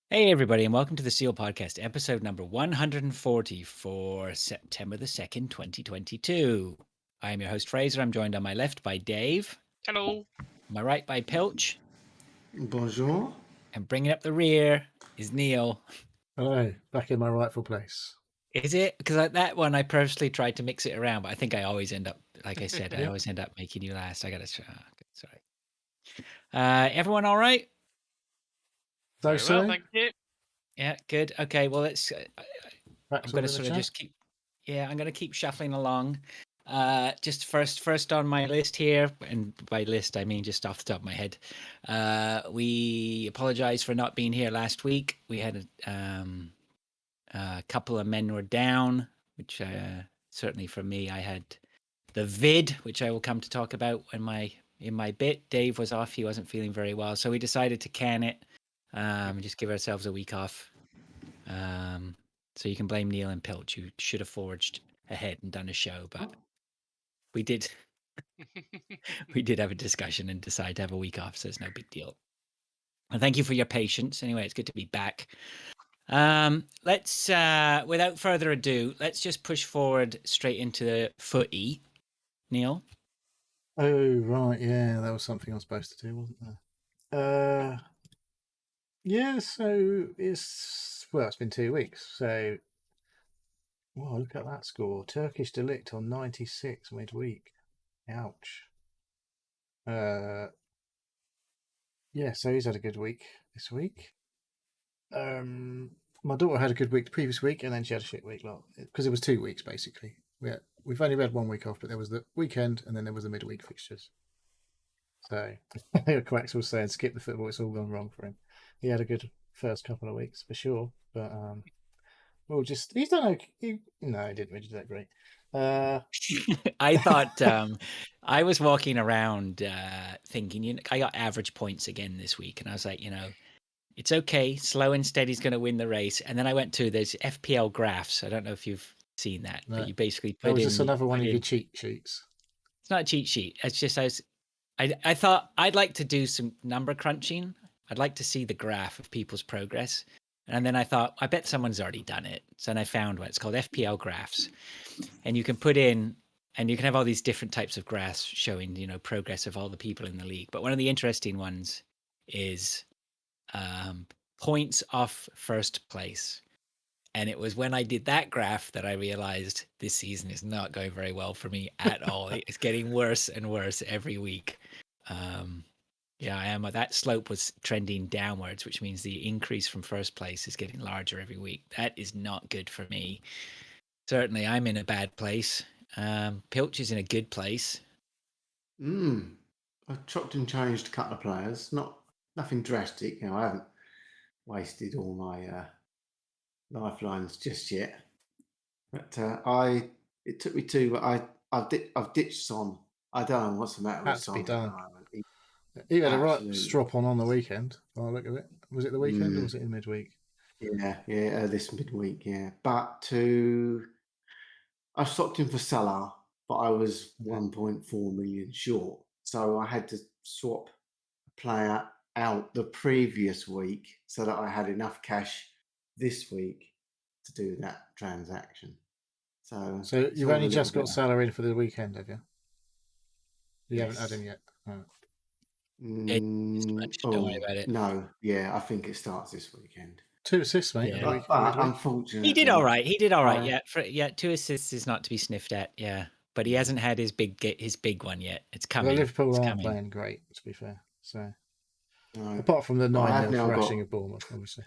Hey, everybody, and welcome to the SEAL Podcast, episode number 140 for September the 2nd, 2022. I am your host, Fraser. I'm joined on my left by Dave, Hello. on my right by Pilch, Bonjour. and bringing up the rear is Neil. Hello, back in my rightful place. Is it? Because that one, I purposely tried to mix it around, but I think I always end up, like I said, I Yeah. always end up making you last. I got to, sorry. Everyone all right? So, Very well, thank you. Yeah, good. Okay, well, let's, I'm going to sort of chat. just keep, I'm going to keep shuffling along. Just first on my list here, and by list I mean just off the top of my head. We apologize for not being here last week. We had a couple of men were down, which certainly for me, I had the vid, which I will come to talk about in my bit. Dave was off; he wasn't feeling very well, so we decided to can it, just give ourselves a week off. So you can blame Neil and Pilch, who should have forged ahead and done a show, but we did have a discussion and decided to have a week off, so it's no big deal. And thank you for your patience. Anyway, it's good to be back. Let's without further ado, let's just push forward straight into the footy. Neil? Oh, right, yeah, that was something I was supposed to do, wasn't there? Yeah, so it's been 2 weeks, so wow, look at that score. Turkish Delict on 96 midweek. Ouch. Yeah, so he's had a good week this week. My daughter had a good week the previous week, and then she had a shit week, because it was 2 weeks basically. We've only had 1 week off, but there was the weekend, and then there was the midweek fixtures. So Quacks was saying, skip the football, it's all gone wrong for him. He had a good first couple of weeks for sure, but he's done okay. No, he didn't really do that great. I thought I was walking around thinking, I got average points again this week, and I was like, it's okay. Slow and steady's going to win the race. And then I went to there's FPL graphs. I don't know if you've seen that, No. but you basically That put was in. just another one of your cheat sheets. It's not a cheat sheet. It's just I thought I'd like to do some number crunching. I'd like to see the graph of people's progress. And then I thought, I bet someone's already done it. So then I found one. It's called FPL graphs. And you can put in, and you can have all these different types of graphs showing, progress of all the people in the league. But one of the interesting ones is points off first place. And it was when I did that graph that I realized this season is not going very well for me at all. It's getting worse and worse every week. Yeah, I am. That slope was trending downwards, which means the increase from first place is getting larger every week. That is not good for me. Certainly, I'm in a bad place. Pilch is in a good place. I've chopped and changed a couple of players. Nothing drastic. I haven't wasted all my lifelines just yet. But it took me I've ditched Son. I don't know what's the matter Had with to Son be at the done. moment. He had a right Absolutely. strop on the weekend. By the look of it, was it the weekend or was it in midweek? Yeah, this midweek, yeah. But I stopped him for Salah, but I was 1.4 million short, so I had to swap a player out the previous week so that I had enough cash this week to do that transaction. So you've only just got Salah in for the weekend, have you? You haven't had him yet. Right. Don't worry about it. No, yeah, I think it starts this weekend. 2 assists, mate. Yeah. But unfortunately, he did all right. Yeah, 2 assists is not to be sniffed at. Yeah, but he hasn't had his big one yet. It's coming. The Liverpool it's aren't coming. playing great, to be fair. So No. apart from the 9-0 now thrashing of Bournemouth, obviously.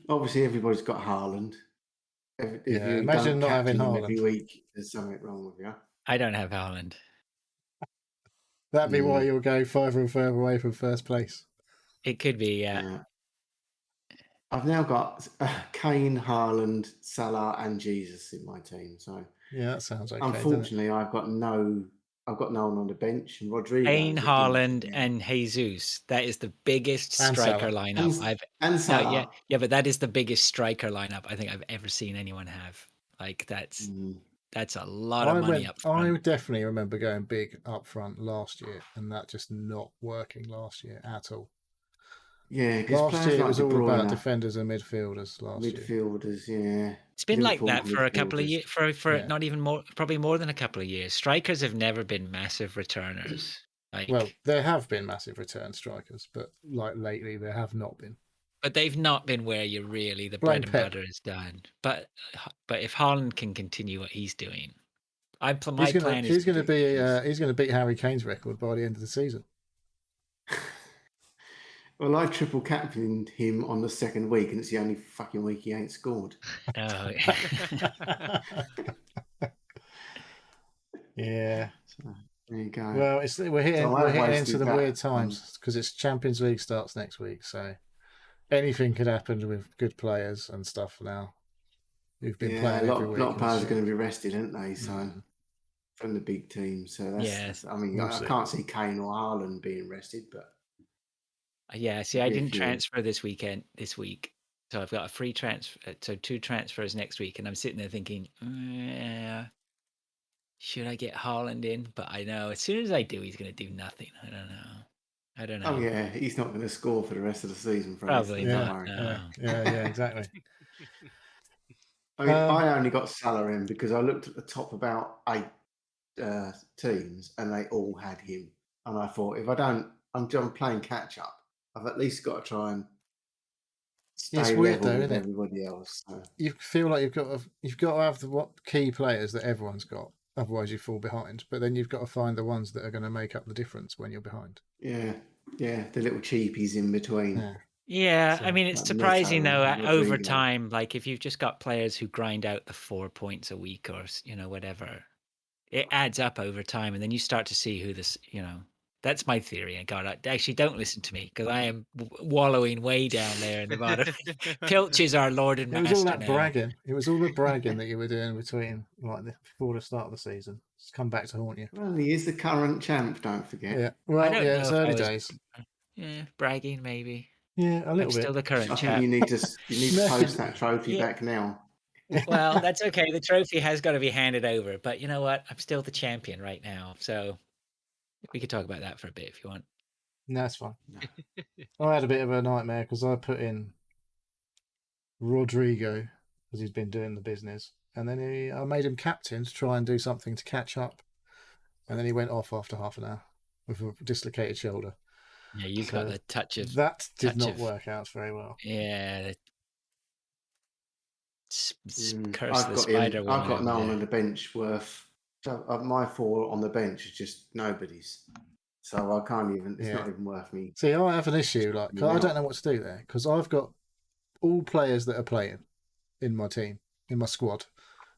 Obviously, everybody's got Haaland. If you imagine don't not having captain him Haaland every week, there's something wrong with you. I don't have Haaland. That'd be why you'll go further and further away from first place. It could be, yeah. I've now got Kane, Haaland, Salah, and Jesus in my team. So yeah, that sounds okay. Unfortunately, I've got no one on the bench, and Rodrigo. Kane, Haaland, and Jesus. That is the biggest striker lineup but that is the biggest striker lineup I think I've ever seen anyone have. Like that's a lot of money up front. I definitely remember going big up front last year, and that just not working last year at all. Yeah, because Last players year it like was De all about Bruyne, defenders and midfielders last year. midfielders, yeah. It's been like Liverpool that for a couple of midfielders. years, for Yeah. not even more, probably more than a couple of years. Strikers have never been massive returners. Well, there have been massive return strikers, but like lately there have not been. But they've not been where you really the Blame bread and Pep. butter is done. But if Haaland can continue what he's doing, my He's plan is going to beat Harry Kane's record by the end of the season. Well, I triple captained him on the second week, and it's the only fucking week he ain't scored. No. Yeah. So there you go. Well, we're hitting I've into wasted the that weird times because it's Champions League starts next week, so anything could happen with good players and stuff now. Who've been playing every week. A lot of and players are shit. going to be rested, aren't they? So Mm. from the big team. So that's, Yes. I mean, We'll I see. can't see Kane or Haaland being rested, but Yeah, see, I Maybe a didn't few. transfer this week. So I've got a free transfer, so 2 transfers next week, and I'm sitting there thinking, should I get Haaland in? But I know as soon as I do, he's going to do nothing. I don't know. oh yeah, he's not going to score for the rest of the season. Probably don't not. worry. No. Yeah, exactly. I mean, I only got Salah in because I looked at the top about 8 teams, and they all had him. And I thought, if I don't, I'm playing catch up. I've at least got to try and stay It's weird level though, with isn't it? everybody else. So. You feel like you've got to have the key players that everyone's got, otherwise you fall behind. But then you've got to find the ones that are going to make up the difference when you're behind. Yeah, the little cheapies in between. Yeah. Yeah, So, I mean, it's like surprising Neto though. and Over Rodrigo. time, like if you've just got players who grind out the 4 points a week or whatever, it adds up over time, and then you start to see who this. That's my theory. And God, actually, don't listen to me because I am wallowing way down there in the bottom. Pilch is our lord and It was master all that now. bragging. It was all the bragging that you were doing before the start of the season. It's come back to haunt you. Well, he is the current champ. Don't forget. Yeah. Well, don't yeah, know it's if I early was- days. Yeah, bragging maybe. Yeah, a I'm little still bit. the current I think chap. you need to post that trophy Yeah. back now. Well, that's okay. The trophy has got to be handed over, but you know what? I'm still the champion right now, so we could talk about that for a bit if you want. No, that's fine. I had a bit of a nightmare because I put in Rodrigo because he's been doing the business, and then I made him captain to try and do something to catch up, and then he went off after half an hour with a dislocated shoulder. Yeah, you've got So the touch of that did touch not of- work out very well. yeah. Curse I've of the got spider. him. I've got woman no over one there. on the bench worth. So my 4 on the bench is just nobody's. So I can't even. It's Yeah. not even worth me. See, I have an issue. Like, 'cause I Yeah. don't know what to do there because I've got all players that are playing in my team, in my squad,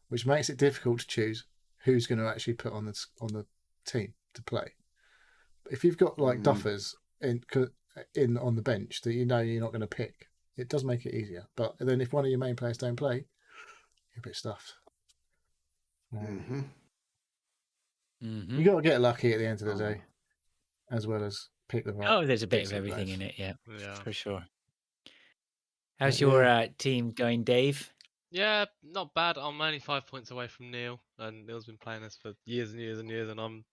which makes it difficult to choose who's going to actually put on the team to play. But if you've got like duffers in on the bench that you know you're not going to pick, it does make it easier. But then if one of your main players don't play, you're a bit stuffed. Mm-hmm. You got to get lucky at the end of the day, as well as pick the right. Oh, there's a bit bits of and everything bobs. in it, yeah, Yeah. for sure. How's Yeah. your team going, Dave? Yeah, not bad. I'm only 5 points away from Neil, and Neil's been playing this for years and years and years, and I'm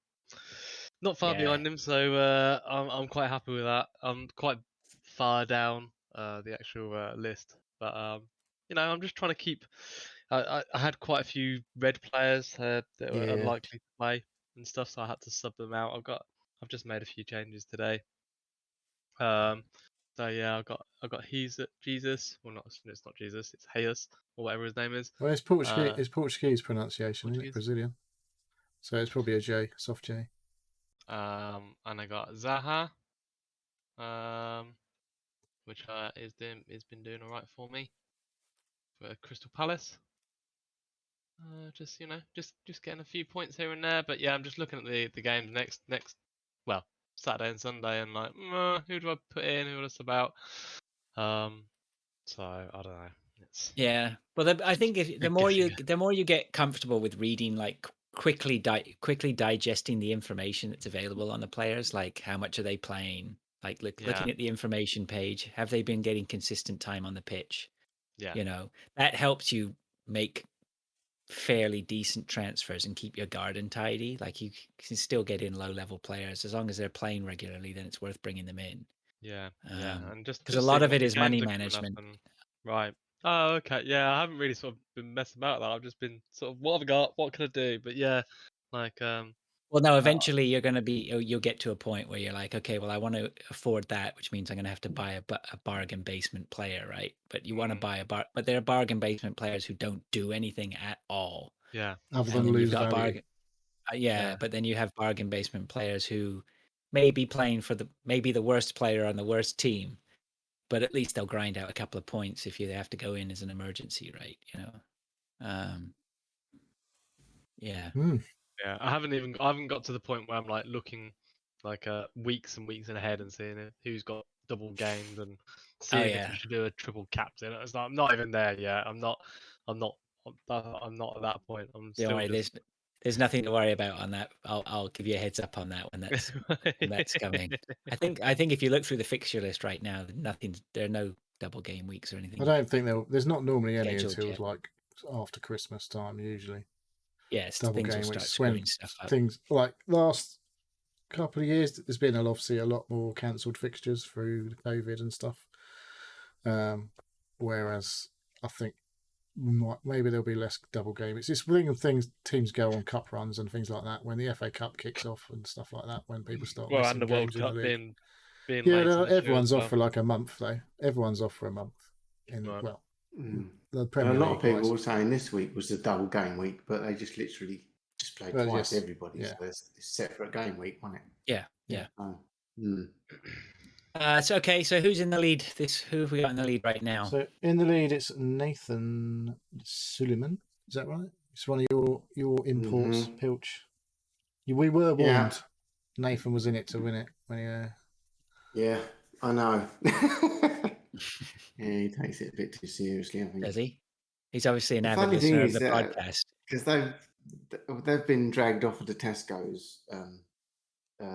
not far Yeah. behind him, so I'm quite happy with that. I'm quite far down the actual list, but I'm just trying to keep. I had quite a few red players that were Yeah. unlikely to play and stuff, so I had to sub them out. I've just made a few changes today. So yeah, I got Jesus. Well, it's not Jesus. It's Jesus or whatever his name is. Well, it's Portuguese. It's Portuguese pronunciation, isn't it? Portuguese? Brazilian. So it's probably a J, soft J. And I got Zaha, which has been doing all right for me for Crystal Palace. Just getting a few points here and there, but yeah, I'm just looking at the games next Saturday and Sunday, and like, who do I put in? Who will I sub out? So I don't know. Yeah. Well, I think the more you get comfortable with reading, like quickly digesting the information that's available on the players, like how much are they playing, like looking at the information page, have they been getting consistent time on the pitch? Yeah. That helps you make fairly decent transfers and keep your garden tidy. Like you can still get in low level players as long as they're playing regularly, then it's worth bringing them in. Yeah, Um, and just 'cause a just lot seeing of what it the is money games are coming up management. and right. Oh, okay. Yeah, I haven't really sort of been messing about that. I've just been sort of, what have I got? What can I do? But yeah, like Well, no, uh, eventually you'll get to a point where you're like, okay, well, I want to afford that, which means I'm going to have to buy a bargain basement player, right? But you want to mm, buy but there are bargain basement players who don't do anything at all, yeah, Other and than then you've lose got value. bargain. Yeah, yeah, but then you have bargain basement players who may be playing for maybe the worst player on the worst team, but at least they'll grind out a couple of points if you have to go in as an emergency, right? Um, yeah. Hmm. yeah. I haven't got to the point where I'm like looking like weeks and weeks ahead and seeing who's got double games and Oh seeing if yeah. I should do a triple captain. It's like, I'm not even there yet. I'm not I'm not at that point. I'm Don't still worry, just there's nothing to worry about on that. I'll give you a heads up on that when that's coming. I think if you look through the fixture list right now, there are no double game weeks or I anything don't think there's not normally any scheduled until yet. like after Christmas time usually. Yes, Double things will game start weeks when screwing stuff up. things like last couple of years there's been obviously a lot more cancelled fixtures through the COVID and stuff. Whereas I think maybe there'll be less double game. It's just when teams go on cup runs and things like that. When the FA Cup kicks off and stuff like that, when people start well, missing and the World games in the Cup league. being Yeah, later this year as everyone's off well. for like a month though. Everyone's off for a month. Right. Well, Mm. the A Premier lot League of people wise. were saying this week was the double game week, but they just literally just played Well, twice yes, everybody. yeah. So it's separate game week, wasn't it? Yeah. Oh. Mm. So okay, so who's in the lead? Who have we got in the lead right now? So in the lead, it's Nathan Suleiman. Is that right? It's one of your imports, Pilch. We were warned. Yeah. Nathan was in it to win it when he. Yeah, I know. Yeah, he takes it a bit too seriously, I think. Does he? He's obviously an The avid funny thing listener of is the that podcast. because they've been dragged off of the Tesco's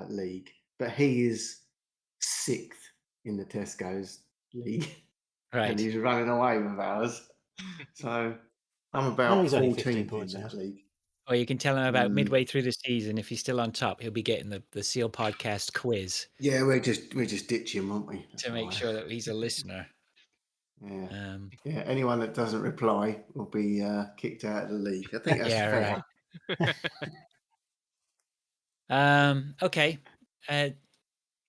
league, but he is 6th in the Tesco's league, and Right. he's running away with ours. So I'm about he's only 15 14th points in ahead. that league. Or you can tell him about midway through the season, if he's still on top, he'll be getting the Seal Podcast quiz Yeah, we're just ditching him, won't we? That's to make all right. sure that he's a listener. Yeah. Yeah, anyone that doesn't reply will be kicked out of the league. I think that's Yeah, fair. right. Okay.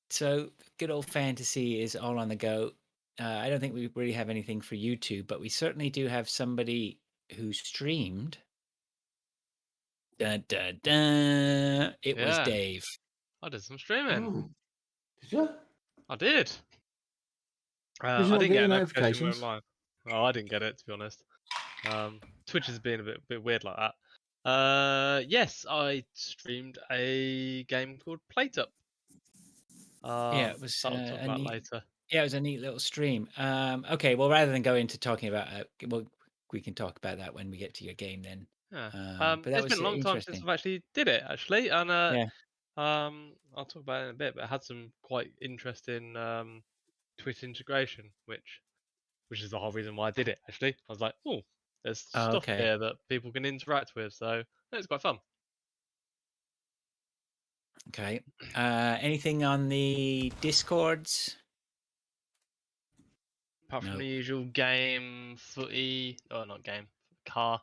So good old fantasy is all on the go. I don't think we really have anything for YouTube, but we certainly do have somebody who streamed. Dun, dun, dun. It was Yeah. Dave. I did some streaming. Oh, did you? I did. Did you I not didn't get get your a notification when it notifications? went live. Oh, I didn't get it, to be honest. Twitch has been a bit weird like that. Yes, I streamed a game called PlateUp. Yeah, it was I'll talk a about neat. later. Yeah, it was a neat little stream. Okay, well, rather than go into talking about, well, we can talk about that when we get to your game then. Yeah. But that It's was been a long time since interesting. I've actually did it actually, and Yeah. I'll talk about it in a bit. But it had some quite interesting Twitch integration, which is the whole reason why I did it. Actually, I was like, oh, there's Oh, stuff okay. here that people can interact with, so it's quite fun. Okay. Anything on the Discords? Apart from No. the usual game, footy, oh, not game, car.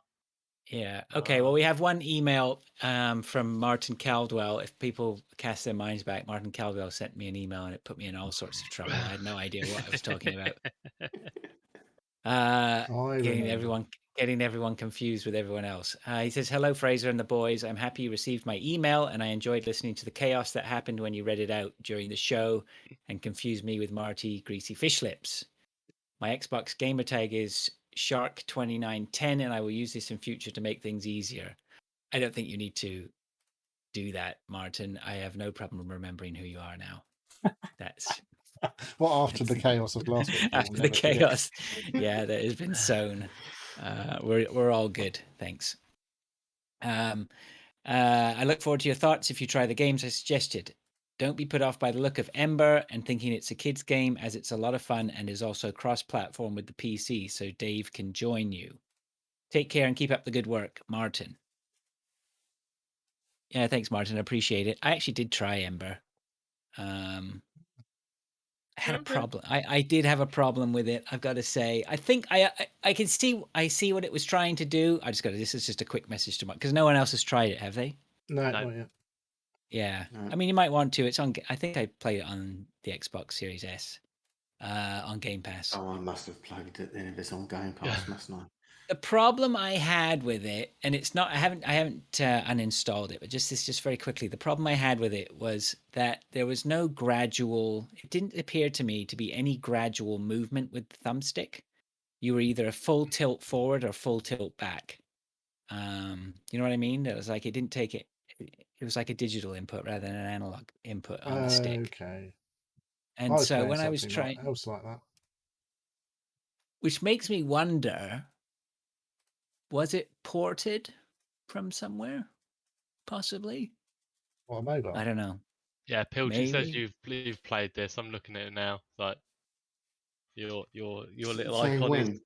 Yeah. Okay. Well, we have one email from Martin Caldwell. If people cast their minds back, Martin Caldwell sent me an email and it put me in all sorts of trouble. I had no idea what I was talking about. Getting everyone confused with everyone else. He says, "Hello, Fraser and the boys. I'm happy you received my email, and I enjoyed listening to the chaos that happened when you read it out during the show and confused me with Marty Greasy Fish Lips. My Xbox gamer tag is Shark2910, and I will use this in future to make things easier." I don't think you need to do that, Martin. I have no problem remembering who you are now. That's Well, after the chaos of last week. after the chaos. Yeah, that has been sown. We're all good. Thanks. I look forward to your thoughts if you try the games I suggested. Don't be put off by the look of Ember and thinking it's a kid's game, as it's a lot of fun and is also cross-platform with the PC, so Dave can join you. Take care and keep up the good work, Martin. Yeah, thanks, Martin. I appreciate it. I actually did try Ember. had a Okay. problem. I did have a problem with it. I've got to say. I think I can see what it was trying to do. I just got to. This is just a quick message to Mark because no one else has tried it, have they? No, No. not yet. Yeah. No. I mean, you might want to. It's on. I think I played it on the Xbox Series S, on Game Pass. Oh, I must have played it then if it's on Game Yeah. Pass, mustn't I? The problem I had with it, and it's not. I haven't uninstalled it, but just very quickly. The problem I had with it was that there was no gradual. It didn't appear to me to be any gradual movement with the thumbstick. You were either a full tilt forward or full tilt back. You know what I mean? It was like it didn't take it. It was like a digital input rather than an analog input on the stick. Okay. I And was so playing when I was something trying, else like that. which makes me wonder, was it ported from somewhere? Possibly. Well, mobile. I don't know. Yeah, Pilchy says Maybe. you've played this. I'm looking at it now. Like your little Say icon is. when.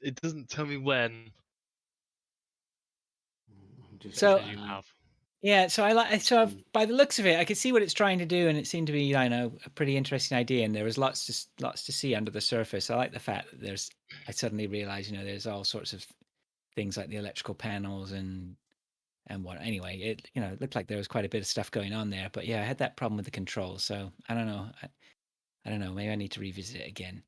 It doesn't tell me when. I'm just So, It says checking you now. have. Yeah, so I like. So Mm. by the looks of it, I could see what it's trying to do, and it seemed to be, I know, a pretty interesting idea. And there was lots to see under the surface. I like the fact that there's. I suddenly realized, there's all sorts of things like the electrical panels and what. Anyway, it it looked like there was quite a bit of stuff going on there. But yeah, I had that problem with the controls. So I don't know. I don't know. Maybe I need to revisit it again.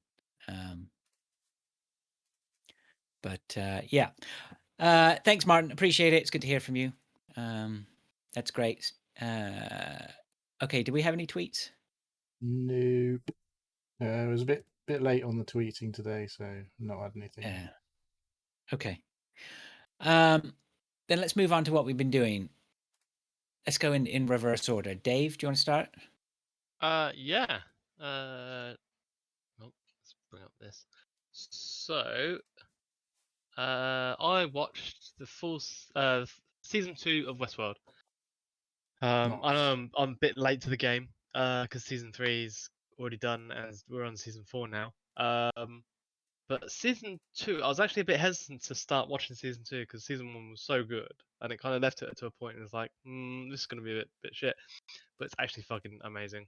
Yeah. Thanks, Martin. Appreciate it. It's good to hear from you. That's great. Okay, do we have any tweets? Nope. It was a bit late on the tweeting today, so not had anything. Yeah. Okay. Then let's move on to what we've been doing. Let's go in reverse order. Dave, do you want to start? Yeah. Well, let's bring up this. So, I watched the full season 2 of Westworld. I know Nice. I'm a bit late to the game because season 3 is already done and we're on season 4 now. But season 2, I was actually a bit hesitant to start watching season 2 because season 1 was so good, and it kind of left it to a point. And it's like, this is gonna be a bit shit, but it's actually fucking amazing.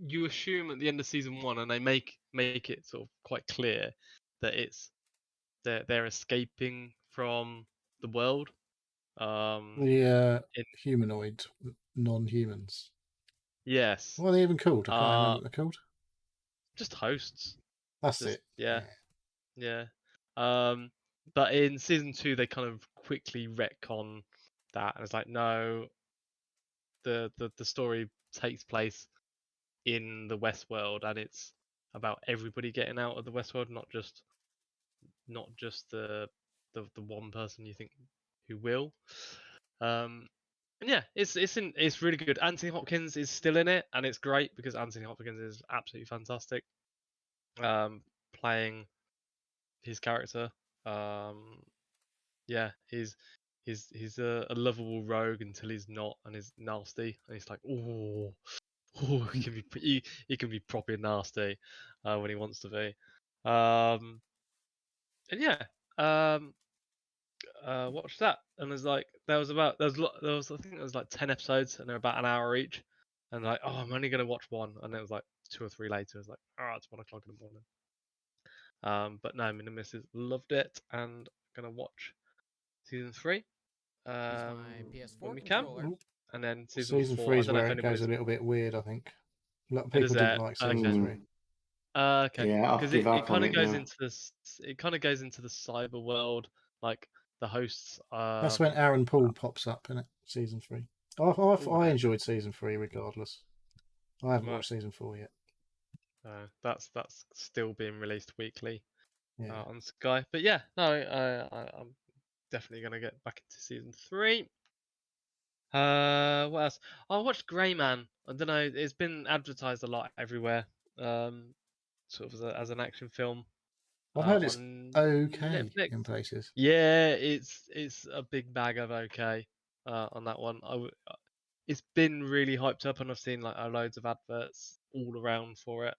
You assume at the end of season 1, and they make it sort of quite clear that they're escaping from the world. The In, humanoid non-humans. yes, What are they even called? I can't remember what they're called. just hosts. That's Just, it. yeah. But in season 2, they kind of quickly retcon that, and it's like, no, the story takes place in the Westworld, and it's about everybody getting out of the Westworld, not just the one person you think who will. And yeah, it's really good. Anthony Hopkins is still in it, and it's great because Anthony Hopkins is absolutely fantastic. Playing his character. Yeah, he's a lovable rogue until he's not, and he's nasty, and he's like, oh, he can be proper nasty when he wants to be. And yeah, watched that, and there was I think there was like 10 episodes, and they're about an hour each, and like, oh, I'm only gonna watch one, and it was like 2 or 3 later. It was like, oh, it's 1 o'clock in the morning. But no, me and the missus loved it, and gonna watch season 3 when we can, and then Season 4. 3 I is don't know if where it goes anybody's. a little bit weird, I think. A lot of It is people didn't that like okay? season 3. Okay, Yeah, I've because give it up on kind of it goes now. into this. It kind of goes into the cyber world, like the hosts. That's when Aaron Paul pops up in it, season 3. I enjoyed season 3 regardless. I haven't Right. watched season 4 yet. That's still being released weekly Yeah. on Sky. But yeah, no, I'm definitely gonna get back into season 3. What else? I watched Grey Man. I don't know. It's been advertised a lot everywhere. Sort of as an action film. I've heard it's on okay Netflix. in places. Yeah, it's a big bag of okay on that one. It's been really hyped up, and I've seen like loads of adverts all around for it.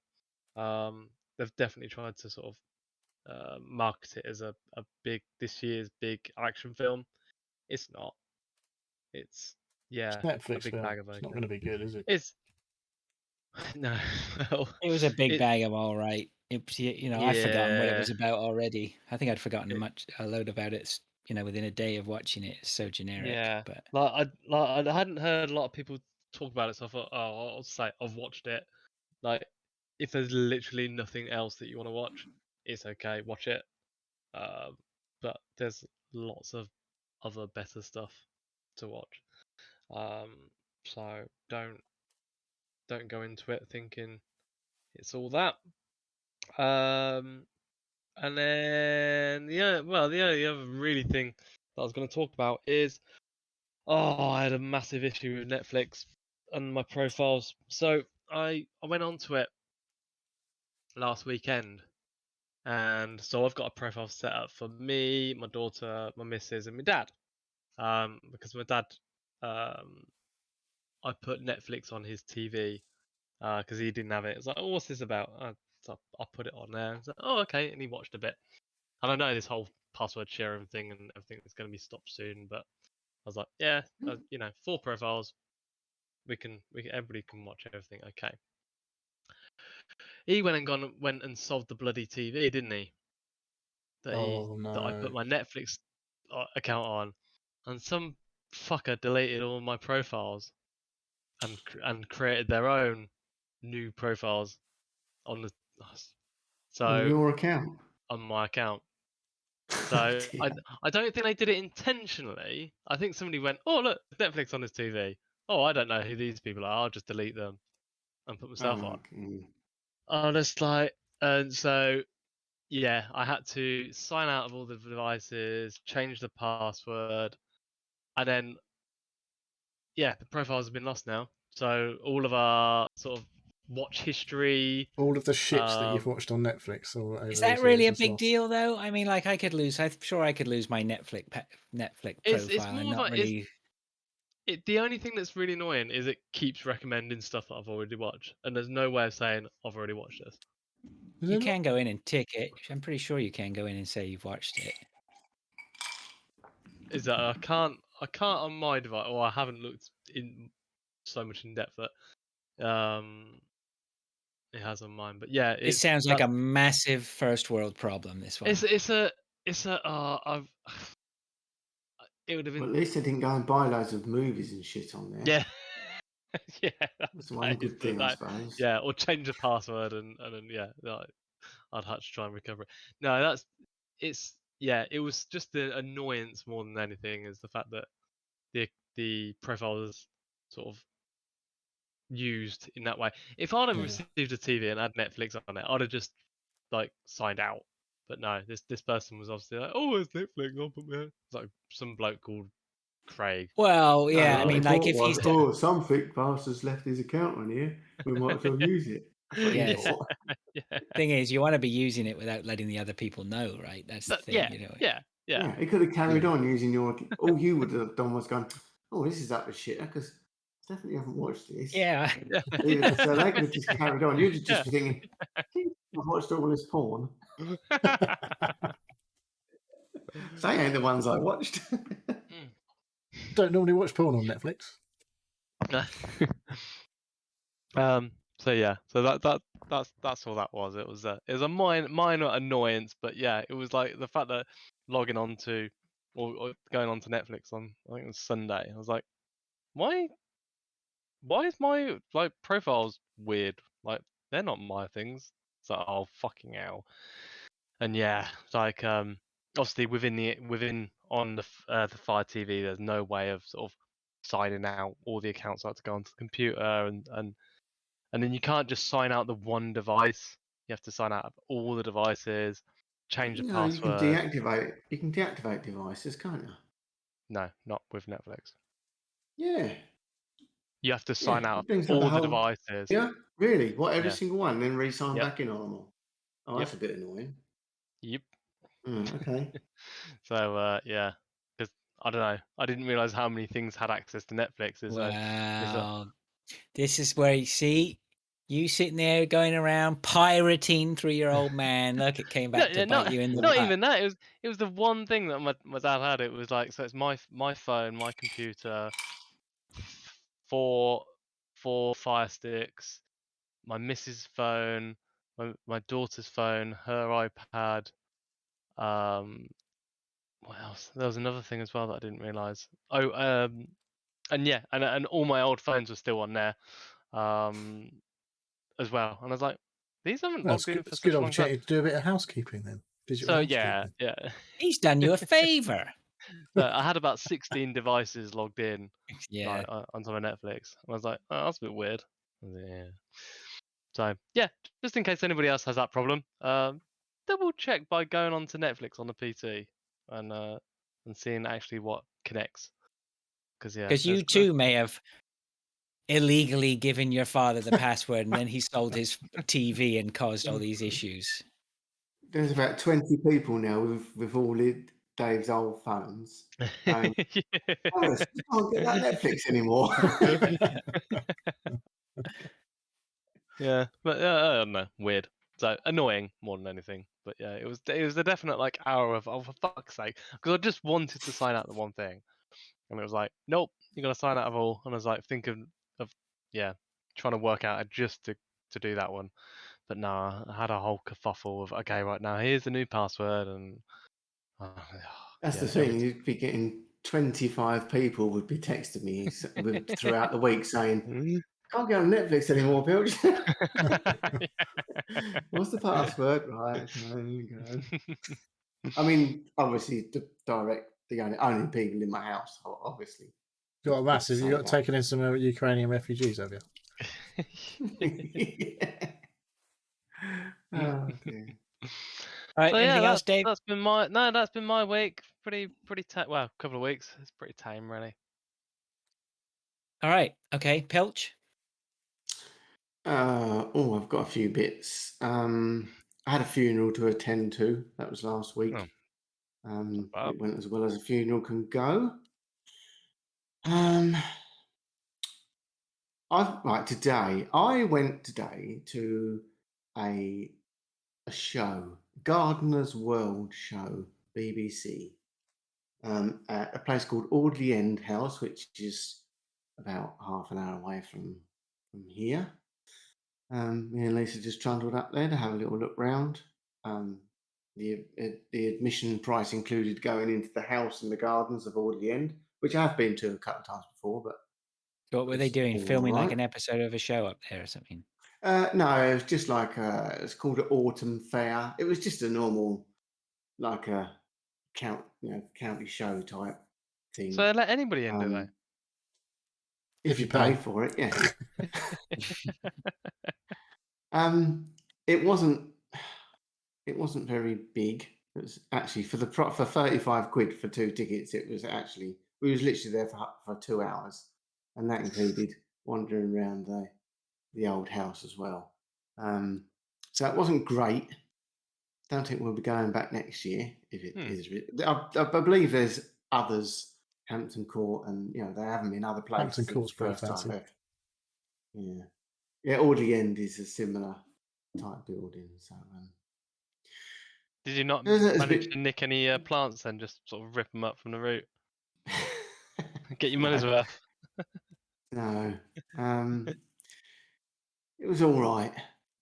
They've definitely tried to sort of market it as a big this year's big action film. It's not. It's It's a Netflix big film. bag of It's okay. not going to be good, is it? No, well, It was a big it, bag of all right. I've forgotten what it yeah, was about already. I think I'd forgotten it, a load about it. Within a day of watching it. It's so generic. yeah. But I hadn't heard a lot of people talk about it, so I thought, oh, I'll say I've watched it. Like, if there's literally nothing else that you want to watch, it's okay, watch it. But there's lots of other better stuff to watch. So don't go into it thinking it's all that. And then the only other really thing that I was going to talk about is, I had a massive issue with Netflix and my profiles. So I went onto it last weekend, and so I've got a profile set up for me, my daughter, my missus, and my dad. Because my dad, I put Netflix on his TV because he didn't have it. It's like, oh, what's this about? So I put it on there. It's like, oh, okay, and he watched a bit. And I know this whole password sharing thing and everything is going to be stopped soon, but I was like, yeah, 4 profiles, everybody can watch everything. Okay. He went and solved the bloody TV, didn't he? That Oh I put no. my Netflix account on, and some fucker deleted all my profiles and created their own new profiles on the On so your account. on my account. Oh, So dear. I don't think they did it intentionally. I think somebody went, oh look, Netflix on his TV. Oh, I don't know who these people are. I'll just delete them and put myself on. Okay. Oh, that's like, and so yeah, I had to sign out of all the devices, change the password, and then yeah, the profiles have been lost now. So all of our sort of watch history, All of the shit that you've um, watched on Netflix or over is these that really years a is big lost. deal, though? I mean, like, I'm sure I could lose my Netflix it's profile and more not like really. the only thing that's really annoying is it keeps recommending stuff that I've already watched, and there's no way of saying I've already watched this. Is You it not? can go in and tick it. I'm pretty sure you can go in and say you've watched it. Is that I can't on my device, or I haven't looked in so much in depth that it has on mine. But yeah, It it's sounds like that a massive first world problem. This one. it's a I've it would have Well, been at least they didn't go and buy loads of movies and shit on there. yeah yeah That's one good thing, I suppose. yeah, or change the password and then yeah like, I'd have to try and recover it. No, it was just the annoyance more than anything is the fact that the profile was sort of used in that way. If I'd have Yeah. received a TV and had Netflix on it, I'd have just like signed out. But no, this person was obviously like, oh, it's Netflix. I'll put my it's like some bloke called Craig. Well, No, yeah. I what they mean, like, thought if he's was, oh, some thick bastard's left his account on here. We might as well use it. That's what he yes. thought. yeah, Thing is, you want to be using it without letting the other people know, right? That's the thing. yeah. Yeah, he could have carried on using your. All you would have done was gone, oh, this is up to shit, because I definitely haven't watched this. Yeah. So they could have just carried on. You'd just Yeah. be thinking, I think I've watched all this porn. They ain't the ones I watched. Don't normally watch porn on Netflix. So yeah, so that's all that was. It was a minor annoyance, but yeah, it was like the fact that logging on to or going on to Netflix on I think it was Sunday. I was like, why is my like profiles weird? Like they're not my things. It's like, oh fucking hell. And yeah, like obviously within on the Fire TV, there's no way of sort of signing out. All the accounts have to go onto the computer and then you can't just sign out the one device. You have to sign out of all the devices, change the No, you can password. deactivate. You can deactivate devices, can't you? No, not with Netflix. Yeah, You have to yeah. sign out It of brings up the all the whole. devices. Yeah, really? What, every Yeah. single one, then re-sign Yep. back in on them all? Oh, Yep. that's a bit annoying. Yep. Okay. So yeah, because I don't know, I didn't realize how many things had access to Netflix. Well, this is where you see you sitting there going around pirating through your old man. Look, it came back to bite you in the not butt. even that. It was the one thing that my dad had. It was like, so it's my phone, my computer, four Fire Sticks, my missus' phone, my daughter's phone, her iPad. What else? There was another thing as well that I didn't realise. Oh, and yeah, and all my old phones were still on there, as well. And I was like, these haven't Well, logged in for it's a good such a long time. opportunity to do a bit of housekeeping then. Digital So housekeeping. yeah. He's done you a favor. So I had about 16 devices logged in, Yeah. like onto my Netflix. And I was like, oh, that's a bit weird. Yeah. So yeah, just in case anybody else has that problem, double check by going onto Netflix on the PC and seeing actually what connects. Because yeah, Because you too may have illegally given your father the password, and then he sold his TV and caused all these issues. There's about 20 people now with all Dave's old phones. Thomas, you can't get that Netflix anymore. Yeah, but I don't know, weird. So annoying more than anything. But yeah, it was a definite like hour of, oh, for fuck's sake, because I just wanted to sign out the one thing, and it was like, nope, you're gonna sign out of all. And I was like thinking of yeah, trying to work out just to do that one. But no, I had a whole kerfuffle of, okay, right now here's the new password, and That's yeah, the thing. You'd be getting 25 people would be texting me throughout the week saying, "Can't get on Netflix anymore, Bill." What's the password? Right. Okay. I mean, obviously, the only people in my house, obviously. You got a massive. Say You got that. taken in some Ukrainian refugees, have you? Yeah. Oh, dear. All right, So anything yeah, else, Dave? that's been my week. Pretty well, a couple of weeks. It's pretty tame, really. All right, okay, Pilch. I've got a few bits. I had a funeral to attend to. That was last week. Oh, bad. It went as well as a funeral can go. Today I went to a show, Gardener's World show, BBC, at a place called Audley End House, which is about half an hour away from here. Me and Lisa just trundled up there to have a little look round. The admission price included going into the house and the gardens of Audley End, which I've been to a couple of times before, but What were they it's doing? all Filming like right. an episode of a show up there or something? No, it was just like it's called an autumn fair. It was just a normal, like a county show type thing. So they let anybody in, do they? If you pay for it, yeah. It wasn't very big. It was actually for 35 quid for 2 tickets. It was actually, we was literally there for 2 hours, and that included wandering around the old house as well. So it wasn't great. Don't think we'll be going back next year if it is. I believe there's others, Hampton Court, and they haven't been other places. Hampton Court's pretty first fancy. time ever. Yeah. Audley End is a similar type building. So Did you not There's a manage bit- to nick any plants and just sort of rip them up from the root? Get your money's worth. No. It was all right.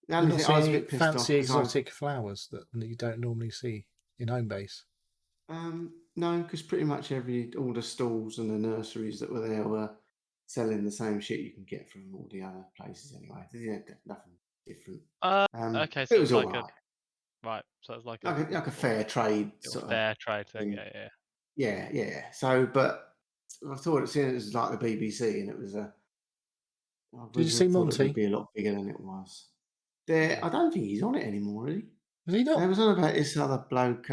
The You only not thing see I was a any bit pissed off fancy 'cause exotic flowers that you don't normally see in home base? no, because pretty much all the stalls and the nurseries that were there were selling the same shit you can get from all the other places anyway. Yeah, nothing different. Okay, It so was it's all like right. right. So it's like Like a fair trade little sort of fair trade thing. thing. Yeah. Yeah. So, but I thought it was like the BBC, and it was Did you see thought it Monty? would be a lot bigger than it was. I don't think he's on it anymore, is he? Is he not? There was on about this other bloke.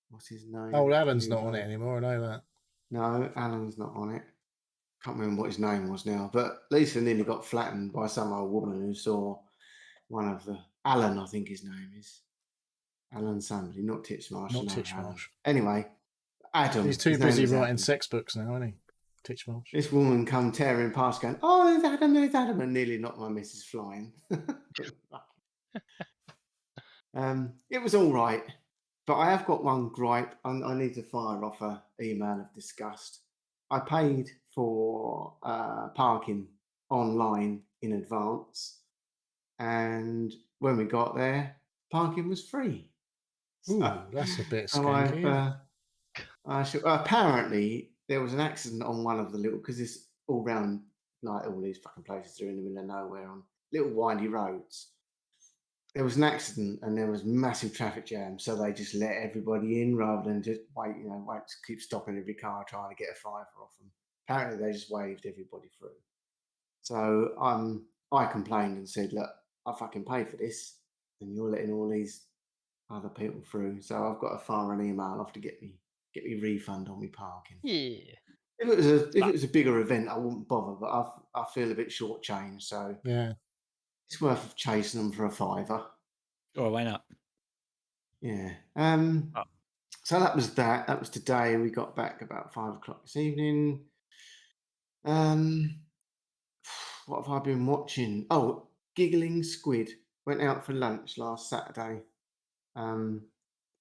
What's his name? Oh, Alan's New not on it bloke. anymore. I know that. No, Alan's not on it. Can't remember what his name was now. But Lisa nearly got flattened by some old woman who saw one of the Alan, I think his name is. Alan somebody, not Titchmarsh. Not no, Titchmarsh. Alan. Anyway, Adam. He's too his name busy is writing Adam. sex books now, isn't he? Titchmarsh. This woman come tearing past going, "Oh, there's Adam, and nearly knocked my missus flying. It was all right, but I have got one gripe. I need to fire off an email of disgust. I paid for parking online in advance, and when we got there, parking was free. Ooh, So, that's a bit so skanky. apparently there was an accident on one of the little, because it's all round, like all these fucking places are in the middle of nowhere on little windy roads. There was an accident and there was massive traffic jam, so they just let everybody in rather than just wait to keep stopping every car trying to get a fiver off them. Apparently they just waved everybody through. So I complained and said, look, I fucking paid for this and you're letting all these other people through. So I've got to fire an email off to get me refund on me parking. Yeah. If it was a bigger event, I wouldn't bother, but I feel a bit shortchanged, so Yeah. it's worth chasing them for a fiver. Or why not? Yeah. Oh. So that was that. That was today. We got back about 5 o'clock this evening. What have I been watching? Oh, Giggling Squid. Went out for lunch last Saturday. And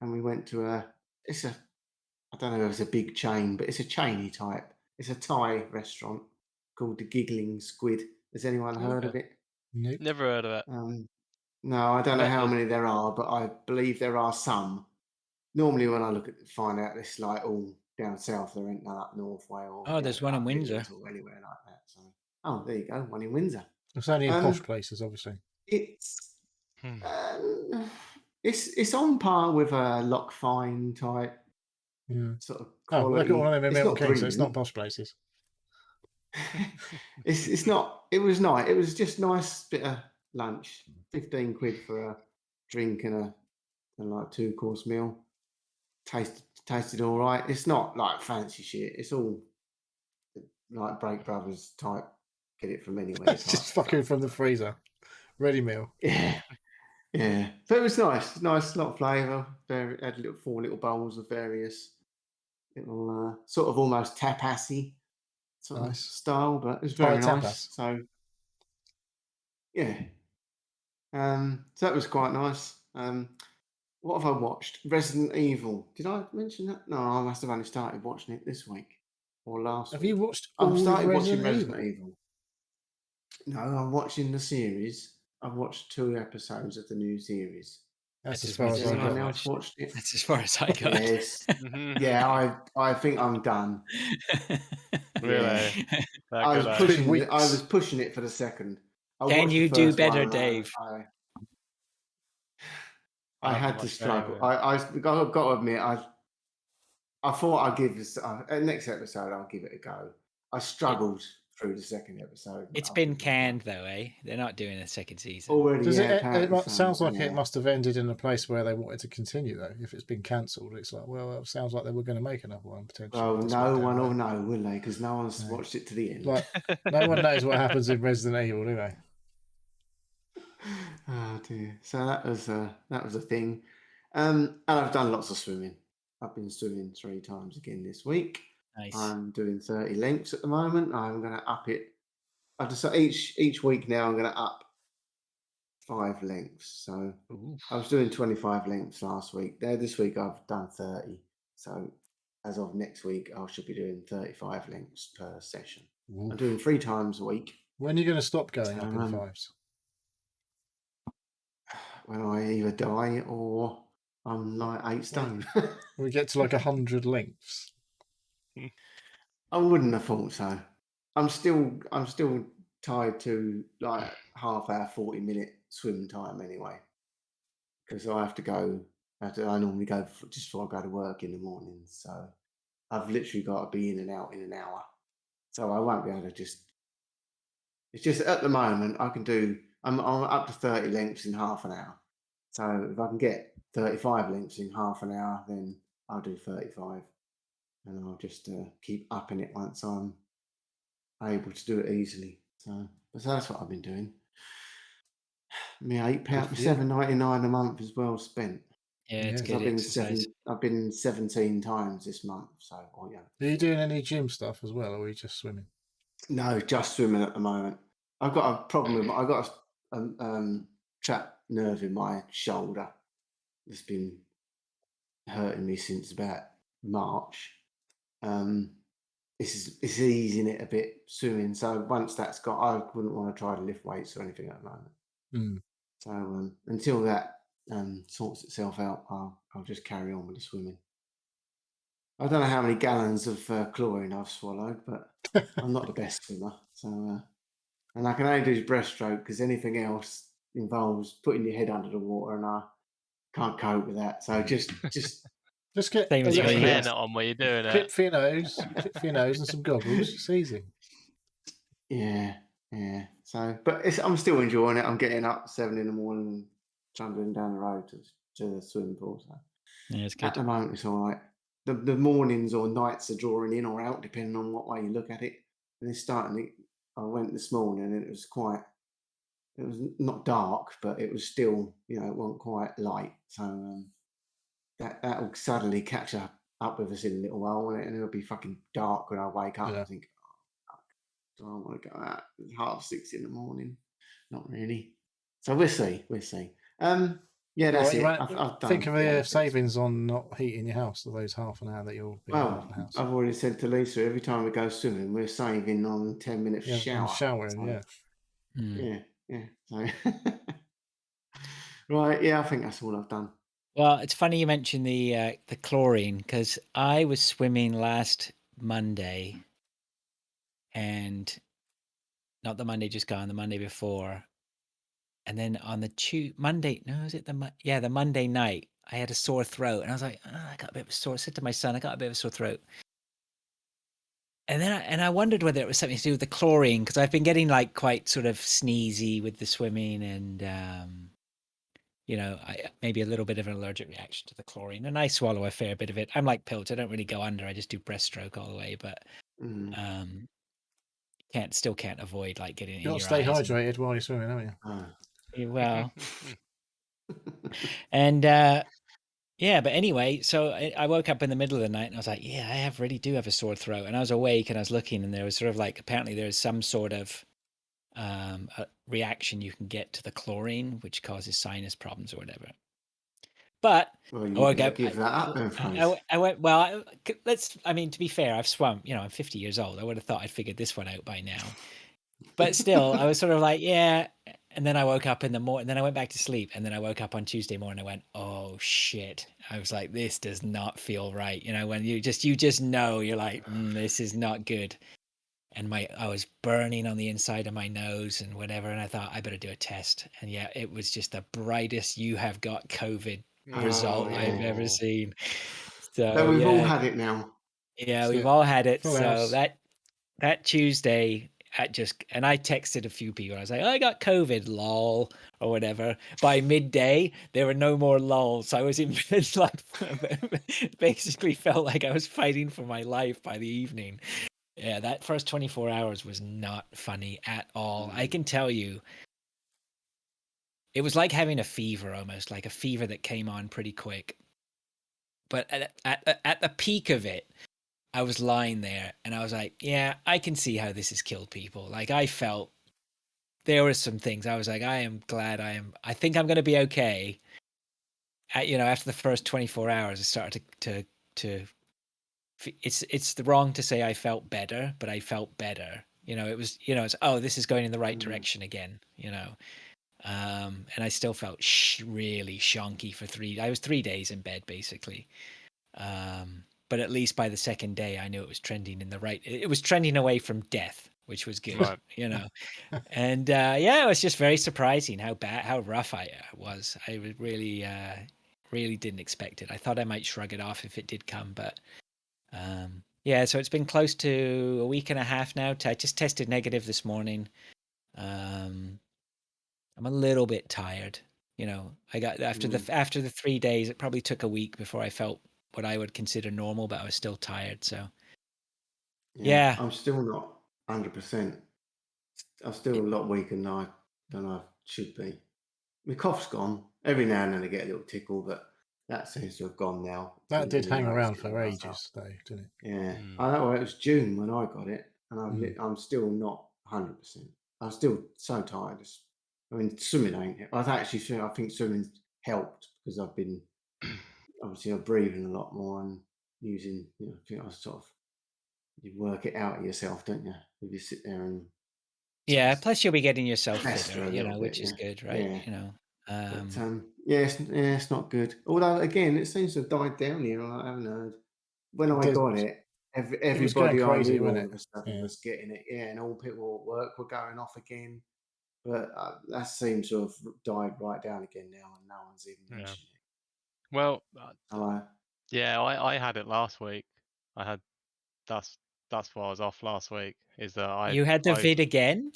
we went to I don't know if it's a big chain, but it's a chainy type. It's a Thai restaurant called the Giggling Squid. Has anyone heard of it? Nope. Never heard of it. No, I don't know Met how the- many there are, but I believe there are some. Normally, when I find out it's like all down south, there ain't none up north way or Oh, there's one in up Windsor. Midlands or anywhere like that. So, there you go, one in Windsor. It's only in posh Um, places, obviously. It's Hmm. it's on par with a Loch Fyne type Yeah. sort of Oh, quality. look at one of them in It's Milton not Keynes, so it's not brilliant. posh places. It's not. It was nice. It was just nice bit of lunch. 15 quid for a drink and like 2-course meal. Tasted all right. It's not like fancy shit. It's all like Break Brothers type. Get it from anywhere. It's type just fucking stuff. from the freezer. Ready meal. Yeah, yeah. So it was nice. Nice, lot of flavour. Had 4 little bowls of various little sort of almost tapasy sort of Nice. style, but it was Thai very nice. tapas. So yeah. So that was quite nice. What have I watched? Resident Evil. Did I mention that? No, I must have only started watching it this week or last Have week. you watched all I've of started Resident watching Evil? Resident Evil. No, I'm watching the series. I've watched 2 episodes of the new series. That's That's as far as as much I as Anyone got. else watched it? That's as far as I got. Yes. Mhm. Yeah, I think I'm done. Really? Yeah. That I good, was eh? It's been pushing it. I weeks. was pushing it for the second. I Can watched you the do first better, one and Dave? I I haven't had to watched struggle. any of I got to admit, I thought I'd give this next episode. I'll give it a go. I struggled through the second episode. but It's I been think I'm done. canned though, eh? They're not doing a second season. Already. Does Yeah, it apparently so, sounds like yeah. it must have ended in a place where they wanted to continue, though. If it's been cancelled, it's like, well, it sounds like they were going to make another one potentially. Well, if this no went down one will well. know, will they? Because no one's No. watched it to the end. Like, no one knows what happens in Resident Evil, do they? Oh dear. So that was a thing. And I've done lots of swimming. I've been swimming 3 times again this week. Nice. I'm doing 30 lengths at the moment. I'm going to up it. I just each week now. I'm going to up 5 lengths. So Ooh. I was doing 25 lengths last week. This week I've done 30. So as of next week, I should be doing 35 lengths per session. I'm Oof. doing 3 times a week. When are you going to stop going So, up in fives? When I either die or I'm like 8 stone. We get to like 100 lengths. I wouldn't have thought so. I'm still tied to like half hour, 40-minute swim time anyway. Because I have to go. I normally go just before I go to work in the morning. So I've literally got to be in and out in an hour. So I won't be able to just. It's just at the moment I can do. I'm up to 30 lengths in half an hour. So if I can get 35 lengths in half an hour, then I'll do 35, and I'll just keep upping it once I'm able to do it easily. So that's what I've been doing. Me £8, for you. £7.99 a month is well spent. Yeah, it's Yeah. good I've been exercise. I've been 17 times this month. So Are you doing any gym stuff as well, or are you just swimming? No, just swimming at the moment. I've got a problem with. I got a trapped nerve in my shoulder. It's been hurting me since about March. It's easing it a bit swimming. So once that's got, I wouldn't want to try to lift weights or anything at the moment. So until that sorts itself out, I'll just carry on with the swimming. I don't know how many gallons of chlorine I've swallowed, but I'm not the best swimmer. So and I can only do breaststroke because anything else involves putting your head under the water, and I can't cope with that. So just get Same a as Keep little a me, yeah. hairnet on while you're doing clip it. for your nose, and some goggles. It's easy. yeah. So, but I'm still enjoying it. I'm getting up 7 in the morning and trundling down the road to the swimming pool. So Yeah, it's at good. the moment, it's all right. The mornings or nights are drawing in or out, depending on what way you look at it. And it's starting. I went this morning, and it was not dark, but it was still, it wasn't quite light. So that'll suddenly catch up with us in a little while, won't it? And it'll be fucking dark when I wake up. Yeah. I think, do I want to go out? It's 6:30 in the morning. Not really. So we'll see. Yeah, that's it. I've done Think of all the bits. savings on not heating your house for those half an hour that you'll be out of the house. I've already said to Lisa, every time we go swimming, we're saving on 10 minutes Yeah, shower. showering, Mm. Yeah. So right, yeah, I think that's all I've done. Well, it's funny you mentioned the chlorine because I was swimming last Monday, and not the Monday just gone, the Monday before, and then on the Monday, no, is it the Monday night? I had a sore throat, and I was like, I got a bit of a sore. I said to my son, I got a bit of a sore throat, and then I wondered whether it was something to do with the chlorine because I've been getting like quite sort of sneezy with the swimming and. Maybe a little bit of an allergic reaction to the chlorine, and I swallow a fair bit of it. I'm like Pilt. I don't really go under. I just do breaststroke all the way, but still can't avoid like getting it in You've your got to stay eyes. hydrated while you're swimming, haven't you? Well, and yeah, but anyway, so I woke up in the middle of the night and I was like, yeah, I really do have a sore throat. And I was awake and I was looking, and there was sort of like, apparently there's some sort of a reaction you can get to the chlorine, which causes sinus problems or whatever. But well, you better give that up then, I went, well, to be fair, I've swum, I'm 50 years old. I would have thought I'd figured this one out by now. But still, I was sort of like, yeah. And then I woke up in the morning, and then I went back to sleep. And then I woke up on Tuesday morning, I went, oh shit. I was like, this does not feel right. When you just know, you're like, this is not good. And I was burning on the inside of my nose and whatever. And I thought I better do a test. And yeah, it was just the brightest you have got COVID result I've ever seen. So we've all had it now. Yeah, we've all had it. Full So house. that Tuesday, and I texted a few people. I was like, I got COVID, lol, or whatever. By midday, there were no more lols. I was it's like basically felt like I was fighting for my life by the evening. Yeah, that first 24 hours was not funny at all. I can tell you, it was like having a fever, almost like a fever that came on pretty quick. But at the peak of it, I was lying there and I was like, yeah, I can see how this has killed people. Like, I felt there were some things I was like, I am glad I think I'm going to be okay. After the first 24 hours, I started to it's wrong to say I felt better, but I felt better. It was, it's, this is going in the right direction again, and I still felt really shonky for I was 3 days in bed basically. But at least by the second day, I knew it was trending it was trending away from death, which was good, Right. and it was just very surprising how rough I was. I really, really didn't expect it. I thought I might shrug it off if it did come, but so it's been close to a week and a half now. I just tested negative this morning. I'm a little bit tired. I got after the 3 days, it probably took a week before I felt what I would consider normal, but I was still tired. So yeah. I'm still not 100%. I'm still a lot weaker than I should be. My cough's gone. Every now and then I get a little tickle, but that seems to have gone now. That did hang around for ages, though, didn't it? Yeah, I know. It was June when I got it, and I'm still not 100%. I'm still so tired. I mean, swimming ain't it? I think swimming helped because I've been obviously I'm breathing a lot more and using. I think I sort of you work it out yourself, don't you? If you sit there and Yeah, plus you'll be getting yourself Fester fitter, a little which bit, is yeah. good, right? Yeah. Um, Yeah, it's not good. Although again, it seems to have died down here. I haven't heard. When I got it, it was going everybody I crazy, knew all wasn't of it? a sudden Yeah. was getting it. Yeah, and all people at work were going off again. But that seems to have died right down again now, and no one's even Yeah. mentioning it. Well, So, yeah, I had it last week. I had that's why I was off last week. Is that You had the I vid again?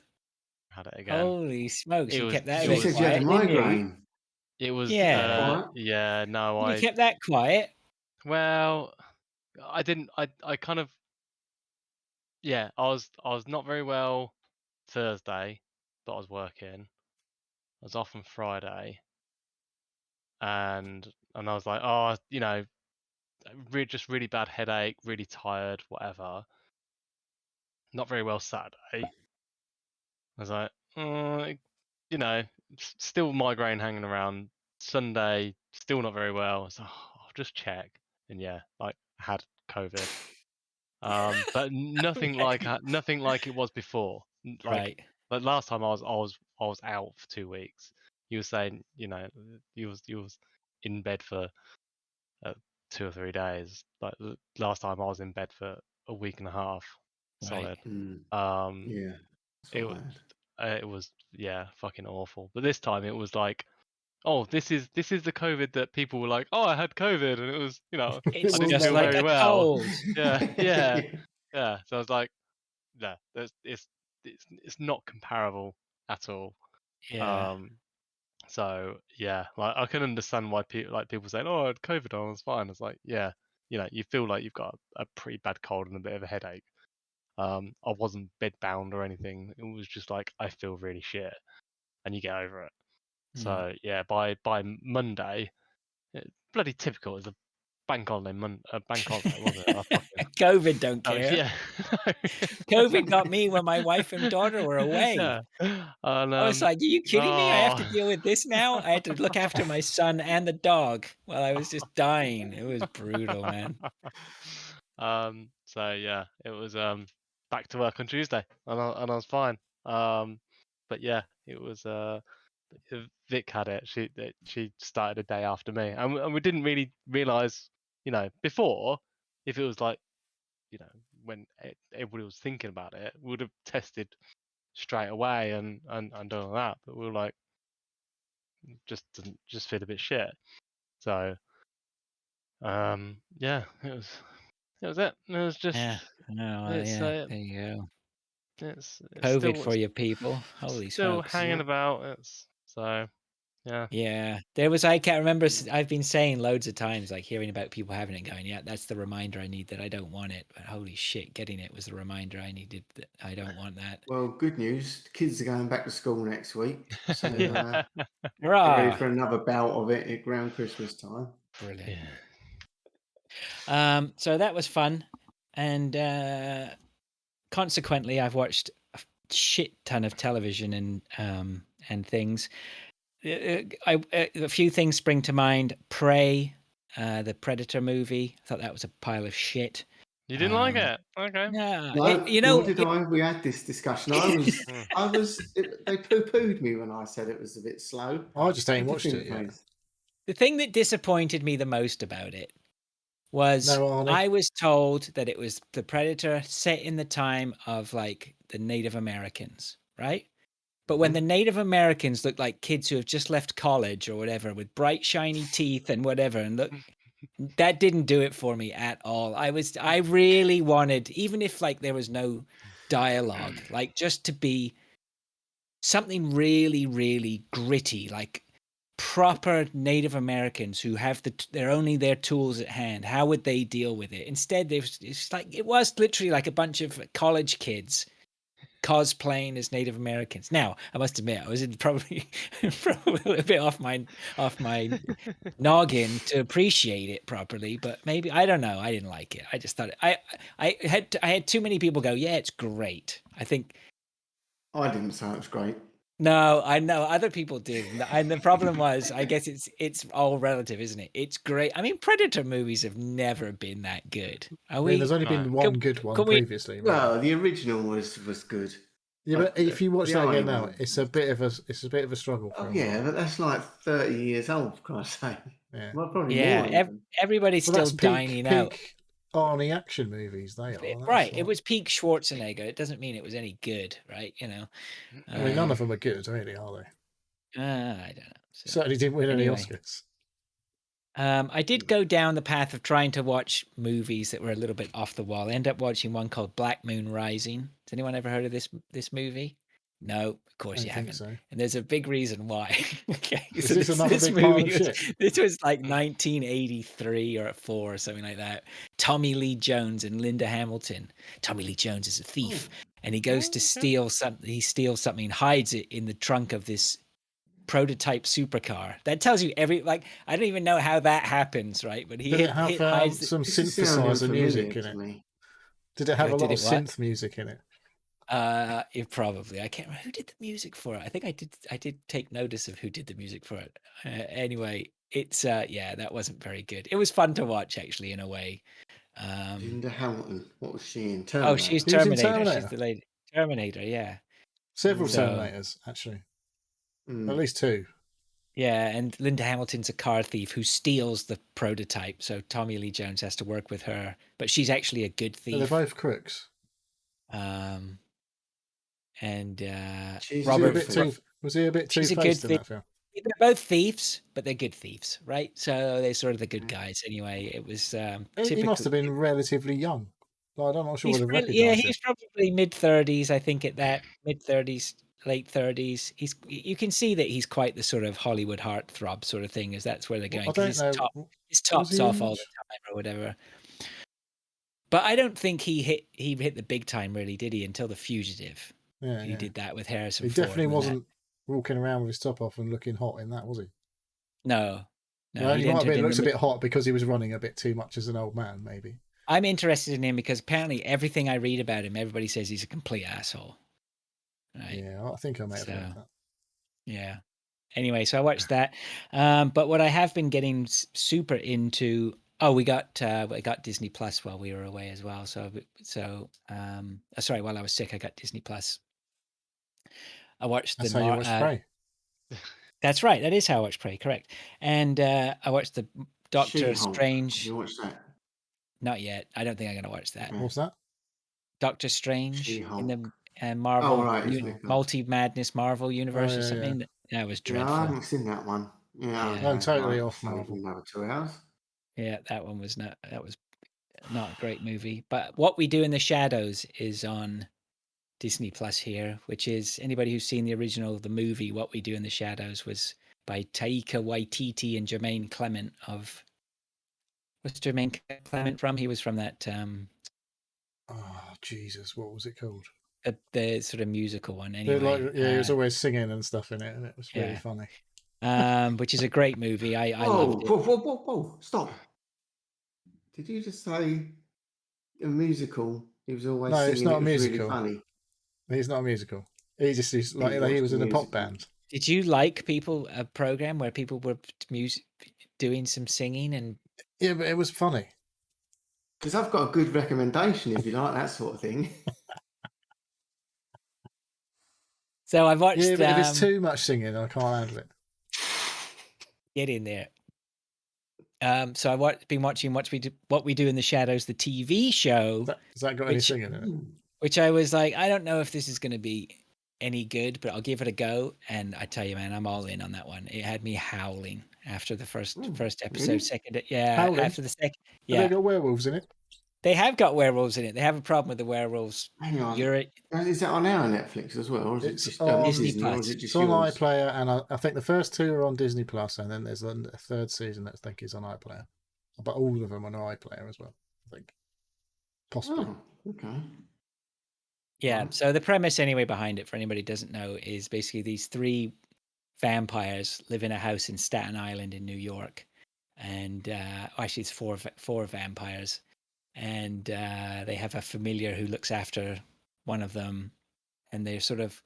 had it again. Holy smokes! It You was kept that it a you bit was said you had a quiet, didn't you? migraine. it was Yeah. Right? yeah, no, You kept that quiet. well, I didn't I kind of yeah, I was not very well Thursday, but I was working. I was off on Friday, and I was like, oh, you know, just really bad headache, really tired, whatever. Not very well Saturday. I was like, you know, still migraine hanging around. Sunday, still not very well. I was like, oh, I'll just check, and yeah, like had COVID. But nothing like it was before. Right. Like last time I was out for 2 weeks. You were saying, you know, you was in bed for 2 or 3 days. Like last time I was in bed for a week and a half solid. Um, Yeah. it was yeah, fucking awful. But this time it was like, oh, this is the COVID that people were like, oh, I had COVID, and it was, you know, It's I didn't just feel like very a well. cold. Yeah. So I was like, no, it's not comparable at all. Yeah. So yeah, like I can understand why people saying, oh, I had COVID, I was fine. It's like, yeah, you know, you feel like you've got a pretty bad cold and a bit of a headache. I wasn't bedbound or anything. It was just like I feel really shit, and you get over it. So yeah, by Monday, bloody typical. It was a bank holiday, bank holiday, wasn't it? I fucking, COVID don't care. yeah. COVID got me when my wife and daughter were away. Yeah. And, I was like, are you kidding me? I have to oh. deal with this now? I had to look after my son and the dog while I was just dying. It was brutal, man. So yeah, it was back to work on Tuesday, and I was fine. But yeah, it was Vic had it. She started a day after me, and we didn't really realize, you know, before, if it was like, you know, when everybody was thinking about it, we would have tested straight away and done all that. But we were like, just feel a bit shit. So yeah, it was it. It was just Yeah. No, it's yeah. There you go. it's COVID still for you people. Holy still smokes. hanging about. It's so yeah. Yeah, there was, I can't remember, I've been saying loads of times, like hearing about people having it, going, yeah, that's the reminder I need that I don't want it. But holy shit, getting it was the reminder I needed that I don't want that. Well, good news. The kids are going back to school next week. So get Hurrah! ready for another bout of it around Christmas time. Brilliant. Yeah. So that was fun. And consequently, I've watched a shit ton of television and things. A few things spring to mind. Prey, the Predator movie. I thought that was a pile of shit. You didn't like it? Okay. Yeah, No, you know, nor did I. We had this discussion. They poo-pooed me when I said it was a bit slow. I just ain't What watched do you it think, yet. Faith? the thing that disappointed me the most about it was No, Arnie. I was told that it was the Predator set in the time of like the Native Americans, right? But when the Native Americans look like kids who have just left college or whatever with bright shiny teeth and whatever, and look, that didn't do it for me at all. I really wanted, even if like there was no dialogue, like just to be something really, really gritty, like proper Native Americans who have they're only their tools at hand. How would they deal with it? Instead, it's like it was literally like a bunch of college kids cosplaying as Native Americans. Now, I must admit, I was probably a bit off my noggin to appreciate it properly, but maybe I don't know. I didn't like it. I just thought I had too many people go, yeah, it's great. I think I didn't say it was great. no, I know other people did, and the problem was, I guess it's all relative, isn't it? It's great. I mean, Predator movies have never been that good. Are I we? mean, there's only No. been one good one can we- previously. Well, the original was good. Yeah, but if you watch the that again Arnie now, one. it's a bit of a struggle for Oh him. yeah, but that's like 30 years old, for Christ's sake. Yeah. Well, probably Yeah, more. even. everybody's Well, still that's dining out. peak Arnie action movies. They are Right. Like, It was peak Schwarzenegger. It doesn't mean it was any good, right? You know. I mean, none of them are good, really, are they? I don't know. So, Certainly didn't win anyway. any Oscars. I did go down the path of trying to watch movies that were a little bit off the wall. I ended up watching one called Black Moon Rising. Has anyone ever heard of this movie? No, of course I you don't think haven't. so. And there's a big reason why. Okay, Is this another big pile of shit? This was like 1983 or 4 or something like that. Tommy Lee Jones and Linda Hamilton. Tommy Lee Jones is a thief, and he goes to steal something. He steals something, hides it in the trunk of this prototype supercar. That tells you I don't even know how that happens, right? But he Did it have hides it. some This is sounding synthesizer music familiar in to it? me. Did it have a Did lot it of what? synth music in it? It probably. I can't remember who did the music for it. I think I did take notice of who did the music for it. Anyway, it's yeah, that wasn't very good. It was fun to watch, actually, in a way. Linda Hamilton. What was she in? Oh, Terminator. she's He was in Terminator. She's Terminator. the lady. Terminator, yeah. Several So- Terminators, actually. Mm. At least 2. Yeah, and Linda Hamilton's a car thief who steals the prototype. So Tommy Lee Jones has to work with her, but she's actually a good But they're thief. both crooks. And She's Was he a Robert. bit too? Was he a bit She's a good two-faced in thing. that film? They're both thieves, but they're good thieves, right? So they're sort of the good guys. Anyway, it was He must have been relatively young. Like, I'm not sure would have recognised yeah, him. he's probably mid-30s, I think. At that mid-30s, late 30s, you can see that he's quite the sort of Hollywood heartthrob sort of thing, as that's where they're going. I 'Cause don't know. his top's he in off all much? the time or whatever. But I don't think he hit the big time, really, did he? Until The Fugitive, Yeah, he yeah. did that with Harrison He Ford. definitely and that- wasn't walking around with his top off and looking hot in that, was he? No, Well, he'd he might have entered been. in Looks the a bit hot because he was running a bit too much as an old man, maybe. I'm interested in him because apparently everything I read about him, everybody says he's a complete asshole. Right? Yeah, I think I may have heard So- that. Yeah. Anyway, so I watched that. But what I have been getting super into. Oh, we got Disney Plus while we were away as well. Sorry, while I was sick, I got Disney Plus. I watched That's the. how you watch Prey. That's right. That is how I watched Prey. Correct. And I watched the Doctor She-Hulk. Strange. You watched that? Not yet. I don't think I'm going to watch that. Okay. What's that? Doctor Strange in the She-Hulk. Marvel right, isn't it? multi-madness Marvel universe Oh, or yeah, something. That was Yeah, dreadful. I haven't seen that one. Yeah, Yeah. okay, I'm totally right, off so Marvel. Another 2 hours. Yeah, that was not a great movie. But What We Do in the Shadows is on Disney Plus here, which is anybody who's seen the original, the movie What We Do in the Shadows was by Taika Waititi and Jermaine Clement of. What's Jermaine Clement from? He was from that Oh Jesus, what was it called? the sort of musical one. He Anyway, he was always singing and stuff in it, and it was really yeah. funny. Which is a great movie. I Whoa, loved it. whoa, stop. Did you just say a musical? He was always No, singing. it's not it a was musical. Really funny. He's not a musical. He just is like watched he was the in a pop musical. band. Did you like a program where people were doing some singing and? Yeah, but it was funny. Because I've got a good recommendation if you like that sort of thing. So I've watched. Yeah, but if it's too much singing, I can't handle it. Get in there. So I've been watching What We Do in the Shadows, the TV show, Has that got any Which- singing in it? which I was like, I don't know if this is going to be any good, but I'll give it a go. And I tell you, man, I'm all in on that one. It had me howling after the first episode. really? Second, yeah, Howling? after the second, Have yeah, they got werewolves in it? they have got werewolves in it. They have a problem with the werewolves. Hang on. You're Is that on our Netflix as well? Or is It's it just on Disney Disney, or Plus. is it just It's on yours? iPlayer, and I think the first 2 are on Disney Plus, and then there's a third season that I think is on iPlayer. But all of them are on iPlayer as well, I think. Possibly. Oh, okay. Yeah. Right. So the premise, anyway, behind it, for anybody who doesn't know, is basically these 3 vampires live in a house in Staten Island in New York, and actually it's four vampires, and they have a familiar who looks after one of them, and they're sort of.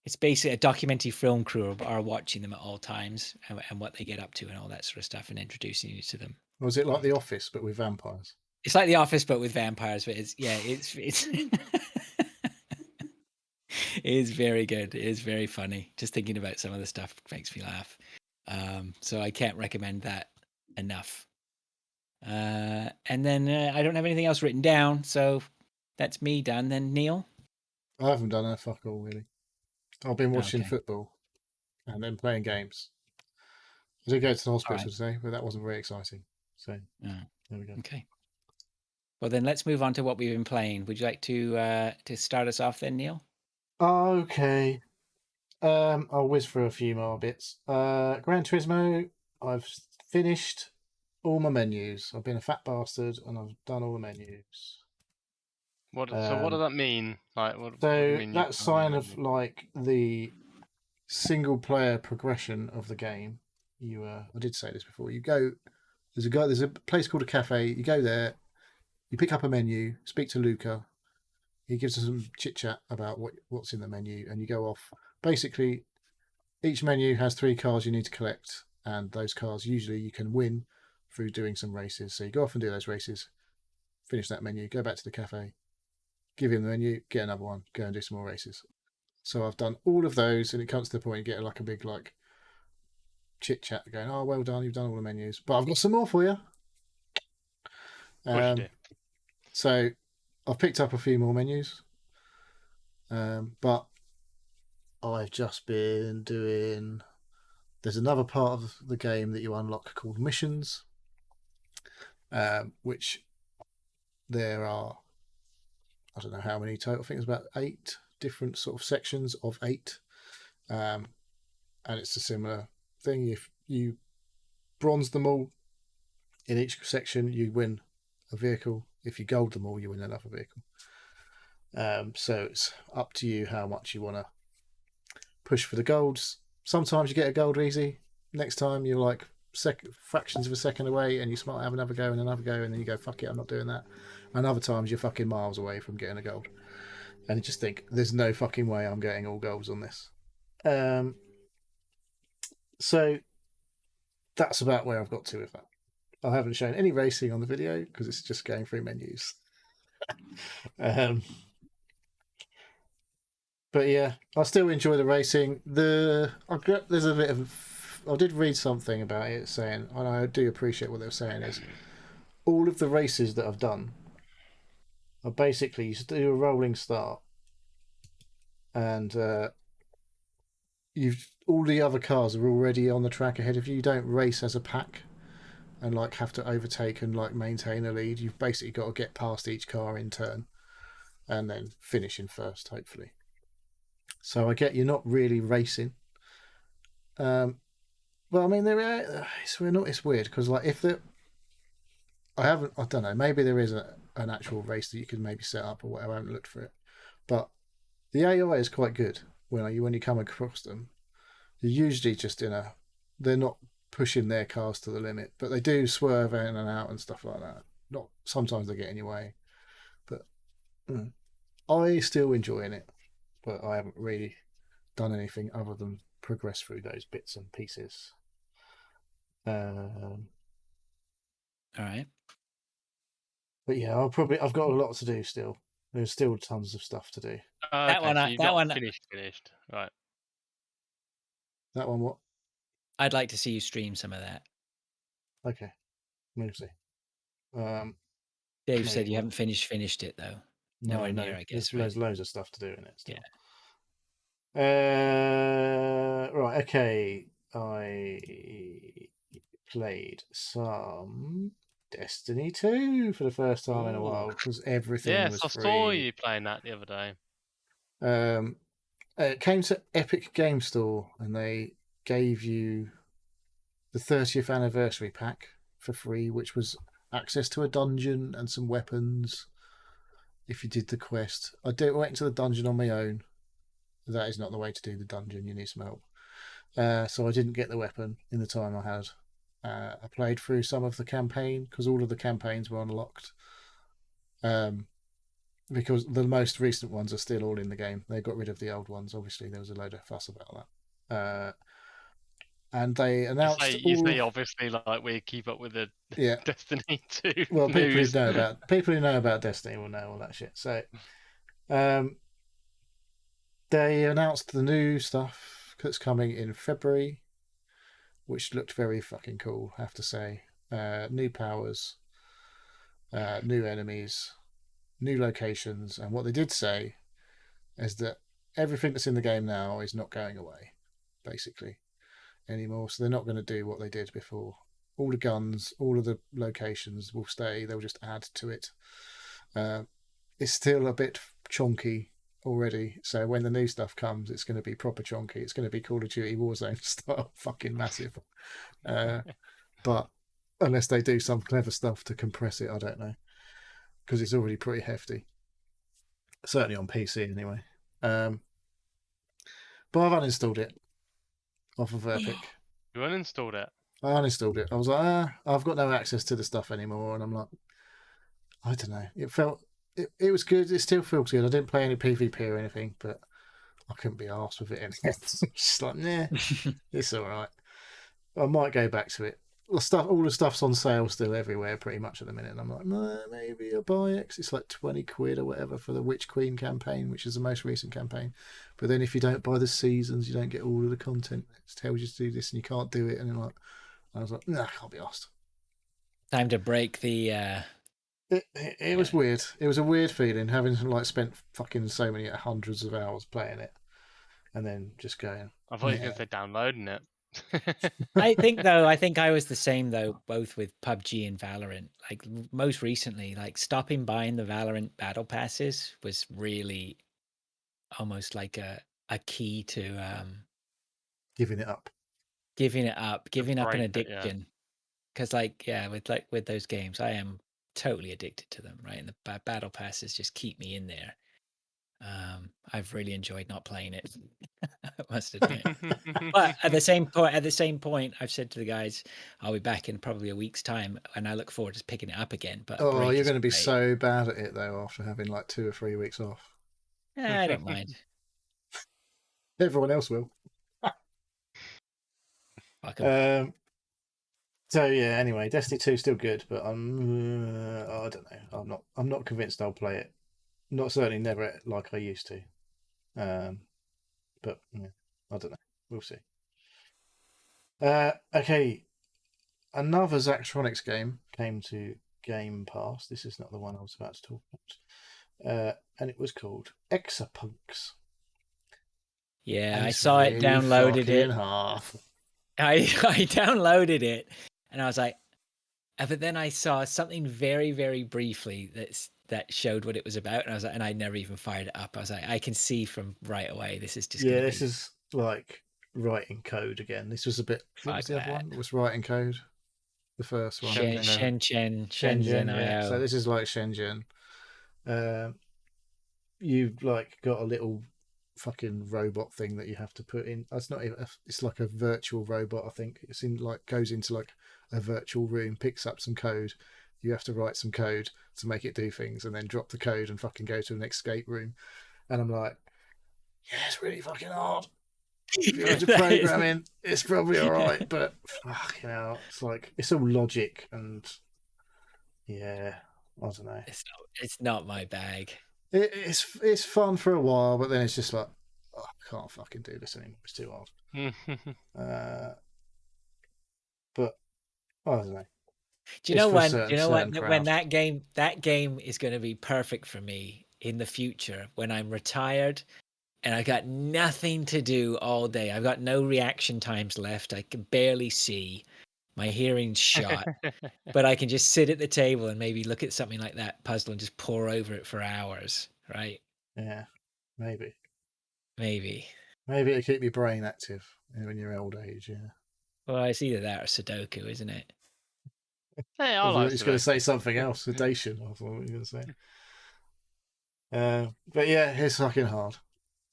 It's basically a documentary film crew are watching them at all times and what they get up to and all that sort of stuff and introducing you to them. Or was it like The Office, but with vampires? It's like The Office, but with vampires. But it's is very good. It is very funny. Just thinking about some of the stuff makes me laugh. So I can't recommend that enough. And then I don't have anything else written down, so that's me done. Then Neil. I haven't done a fuck all really. I've been watching Okay. football and then playing games. I did go to the hospital right. today, but that wasn't very exciting. So Oh, there we go. okay. Well, then let's move on to what we've been playing. Would you like to start us off then, Neil? Okay. I'll whiz through a few more bits. Gran Turismo, I've finished all my menus. I've been a fat bastard and I've done all the menus. So what does that mean? Like, what do you So mean that's sign of like the single player progression of the game. I did say this before. You go, there's a place called a cafe. You go there, you pick up a menu, speak to Luca. He gives us some chit chat about what's in the menu, and you go off. Basically, each menu has 3 cars you need to collect, and those cars usually you can win through doing some races. So you go off and do those races, finish that menu, go back to the cafe, give him the menu, get another one, go and do some more races. So I've done all of those, and it comes to the point you get like a big like chit chat going, "Oh, well done, you've done all the menus." But I've got some more for you. Of course you do. So I've picked up a few more menus, but I've just been doing. There's another part of the game that you unlock called missions, which there are. I don't know how many total. I think it's about 8 different sort of sections of 8, and it's a similar thing. If you bronze them all in each section, you win a vehicle. If you gold them all, you win another vehicle. So it's up to you how much you want to push for the golds. Sometimes you get a gold easy. Next time you're like fractions of a second away, and you might have another go and another go, and then you go, "Fuck it, I'm not doing that." And other times you're fucking miles away from getting a gold, and you just think, "There's no fucking way I'm getting all golds on this." So that's about where I've got to with that. I haven't shown any racing on the video because it's just going through menus. But yeah, I still enjoy the racing. There's a bit of. I did read something about it saying, and I do appreciate what they're saying, is all of the races that I've done are basically you do a rolling start, and all the other cars are already on the track ahead of you. You don't race as a pack and like have to overtake and like maintain a lead. You've basically got to get past each car in turn and then finish in first, hopefully. So I get you're not really racing. Well, I mean, it's weird because like I don't know, maybe there is an actual race that you can maybe set up or whatever. I haven't looked for it, but the AI is quite good when you come across them. You're usually just they're not pushing their cars to the limit, but they do swerve in and out and stuff like that. Not sometimes they get in your way, but I still enjoying it. But I haven't really done anything other than progress through those bits and pieces. All right. But yeah, I've got a lot to do still. There's still tons of stuff to do. That one, so you've that not one- finished. Right. That one, what? I'd like to see you stream some of that. Okay, we'll see. Dave said maybe you we'll- haven't finished it though. Nowhere near, I guess. There's loads of stuff to do in it still. Yeah. Right, okay. I played some Destiny 2 for the first time in a while because everything was I free. saw you playing that the other day. It came to Epic Game Store and they gave you the 30th anniversary pack for free, which was access to a dungeon and some weapons if you did the quest. I went into the dungeon on my own. That is not the way to do the dungeon. You need some help. So I didn't get the weapon in the time I had. I played through some of the campaign because all of the campaigns were unlocked. Because the most recent ones are still all in the game. They got rid of the old ones. Obviously, there was a load of fuss about that. And they announced. You say obviously, like we keep up with the Destiny 2. Well, news. people who know about Destiny will know all that shit. So, They announced the new stuff that's coming in February, which looked very fucking cool, I have to say. New powers, new enemies, new locations, and what they did say is that everything that's in the game now is not going away, basically, anymore. So they're not going to do what they did before. All the guns, all of the locations will stay. They'll just add to it. It's still a bit chonky already. So when the new stuff comes, it's going to be proper chonky. It's going to be Call of Duty Warzone style, fucking massive. But unless they do some clever stuff to compress it, I don't know, because it's already pretty hefty. Certainly on PC anyway. But I've uninstalled it off of Epic. You uninstalled it. I uninstalled it. I was like, I've got no access to the stuff anymore, and I'm like, I don't know. It was good. It still feels good. I didn't play any PvP or anything, but I couldn't be arsed with it anymore. Just like, nah, it's all right. I might go back to it. All the stuff's on sale still everywhere, pretty much at the minute. And I'm like, maybe I'll buy it. 'Cause it's like 20 quid or whatever for the Witch Queen campaign, which is the most recent campaign. But then if you don't buy the seasons, you don't get all of the content. It tells you to do this, and you can't do it. And then I was like, nah, I can't be asked. Time to break the. It was weird. It was a weird feeling having like spent fucking so many hundreds of hours playing it, and then just going. I thought you were going to say downloading it. I think I was the same though, both with PUBG and Valorant. Like most recently, like stopping buying the Valorant battle passes was really almost like a key to Giving it up. giving up an break it, yeah. addiction. Because with those games, I am totally addicted to them, right? And the battle passes just keep me in there. I've really enjoyed not playing it. I must admit. But at the same point, I've said to the guys, I'll be back in probably a week's time, and I look forward to picking it up again. But Oh, you're going to be great. so bad at it though after having like 2 or 3 weeks off. I don't mind. Everyone else will. Fuck 'em. So yeah. Anyway, Destiny 2 is still good, but I don't know. I'm not convinced I'll play it. Certainly never like I used to. But yeah, I don't know. We'll see. Okay. Another Zachtronics game came to Game Pass. This is not the one I was about to talk about. And it was called Exapunks. Yeah, And I it's saw it, really downloaded it. fucking hard. I downloaded it, and I was like, but then I saw something very, very briefly that showed what it was about, and I was like, and I never even fired it up. I was like, I can see from right away this is just this is like writing code again. This was a bit. What was the other one? It was writing code. The first one. Shenzhen yeah. So this is like Shenzhen. You've like got a little fucking robot thing that you have to put in. It's not even. It's like a virtual robot. I think it's goes into like a virtual room, picks up some code. You have to write some code to make it do things, and then drop the code and fucking go to an escape room. And I'm like, yeah, it's really fucking hard. If you're into programming, it's probably all right, but fucking hell, it's like it's all logic and yeah, I don't know. It's not my bag. It's fun for a while, but then it's just like, I can't fucking do this anymore. It's too hard. But I don't know. Do you know when that game is going to be perfect for me in the future when I'm retired and I got nothing to do all day. I've got no reaction times left. I can barely see. My hearing's shot, but I can just sit at the table and maybe look at something like that puzzle and just pore over it for hours, right? Yeah, maybe. Maybe it'll keep your brain active when you're old age. Yeah. Well, it's either that or Sudoku, isn't it? Hey, I was going to say something else. Sedation. I thought you were going to say. But yeah, it's fucking hard.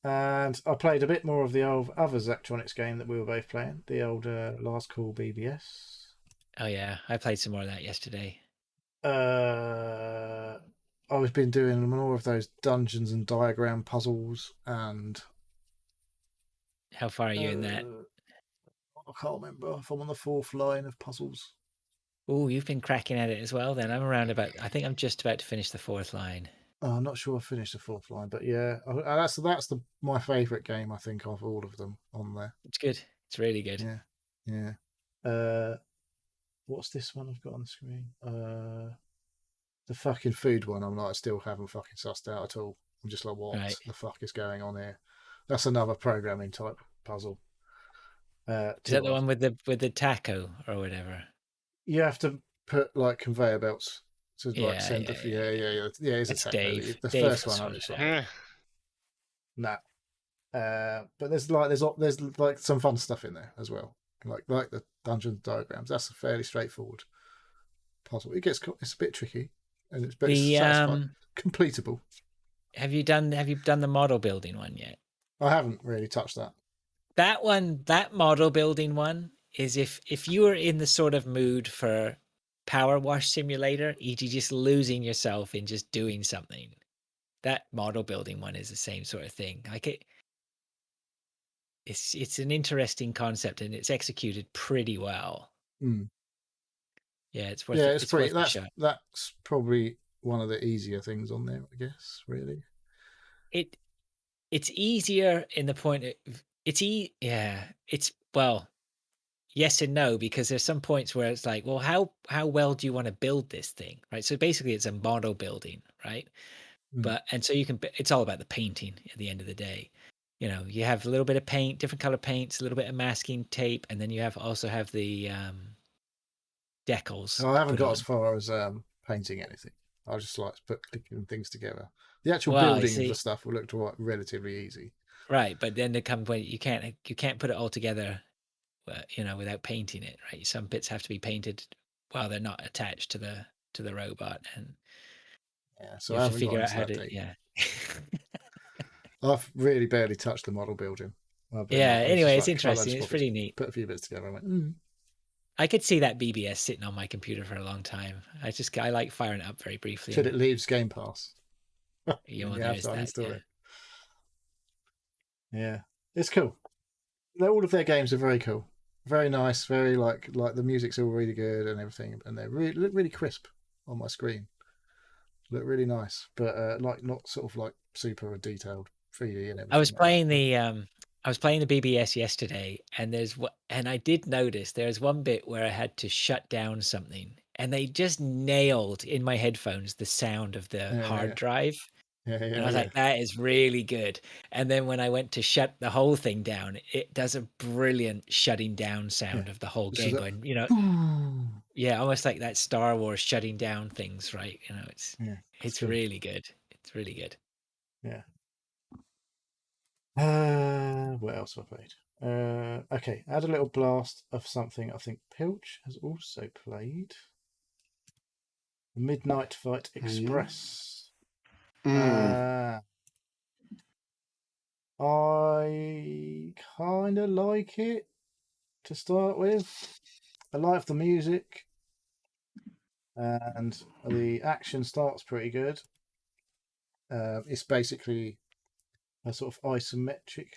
And I played a bit more of the other Zachtronics game that we were both playing, the old Last Call BBS. Oh yeah, I played some more of that yesterday. I've been doing more of those dungeons and diagram puzzles, and how far are you in that? I can't remember if I'm on the 4th line of puzzles. Oh, you've been cracking at it as well. Then I think I'm just about to finish the 4th line. I'm not sure I finished the fourth line, but yeah, that's my favourite game I think of all of them on there. It's good. It's really good. Yeah. What's this one I've got on the screen? The fucking food one. I still haven't fucking sussed out at all. I'm just like, what the fuck is going on here? That's another programming type puzzle. Is that the one with the taco or whatever? You have to put like conveyor belts to like send yeah, the It's That's a taco. Dave. The Dave first will one, I'm sort just it like, out. nah. But there's like some fun stuff in there as well, like the dungeon diagrams. That's a fairly straightforward puzzle. It's a bit tricky, and it's satisfying, completable. Have you done the model building one yet? I haven't really touched that. That model building one is if you are in the sort of mood for Power Wash Simulator, e.g., just losing yourself in just doing something. That model building one is the same sort of thing. Like it's an interesting concept and it's executed pretty well. Mm. Yeah, it's worth. Yeah, it's worth a shot. That's probably one of the easier things on there, I guess. Really, it's easier in the point of it's well, yes and no, because there's some points where it's like, well, how well do you want to build this thing, right? So basically, it's a model building, right? But and so it's all about the painting at the end of the day. You have a little bit of paint, different color paints, a little bit of masking tape, and then you also have the decals. I haven't got as far as painting anything. I just like putting things together. The actual Well, building of the stuff will look relatively easy. Right, but then there comes when you can't put it all together, without painting it. Right, some bits have to be painted while they're not attached to the robot, and so you I have to haven't figure got out how into to. that deep. Yeah. I've really barely touched the model building. Anyway, it's interesting. It's pretty neat. Put a few bits together. I went, I could see that BBS sitting on my computer for a long time. I like firing it up very briefly. Till it leaves Game Pass. There's that. Yeah, it's cool. All of their games are very cool, very nice, very like the music's all really good and everything, and they look really crisp on my screen. Look really nice, but not sort of like super detailed 3D and everything. I was playing the BBS yesterday, and I did notice there's one bit where I had to shut down something, and they just nailed in my headphones the sound of the hard drive. And I was like, that is really good. And then when I went to shut the whole thing down, it does a brilliant shutting down sound of the whole game. Almost like that Star Wars shutting down things, right? It's cool. Really good. It's really good. Yeah. What else have I played? Okay, add a little blast of something I think Pilch has also played. Midnight Fight Express. I kind of like it to start with. I like the music, and the action starts pretty good. It's basically a sort of isometric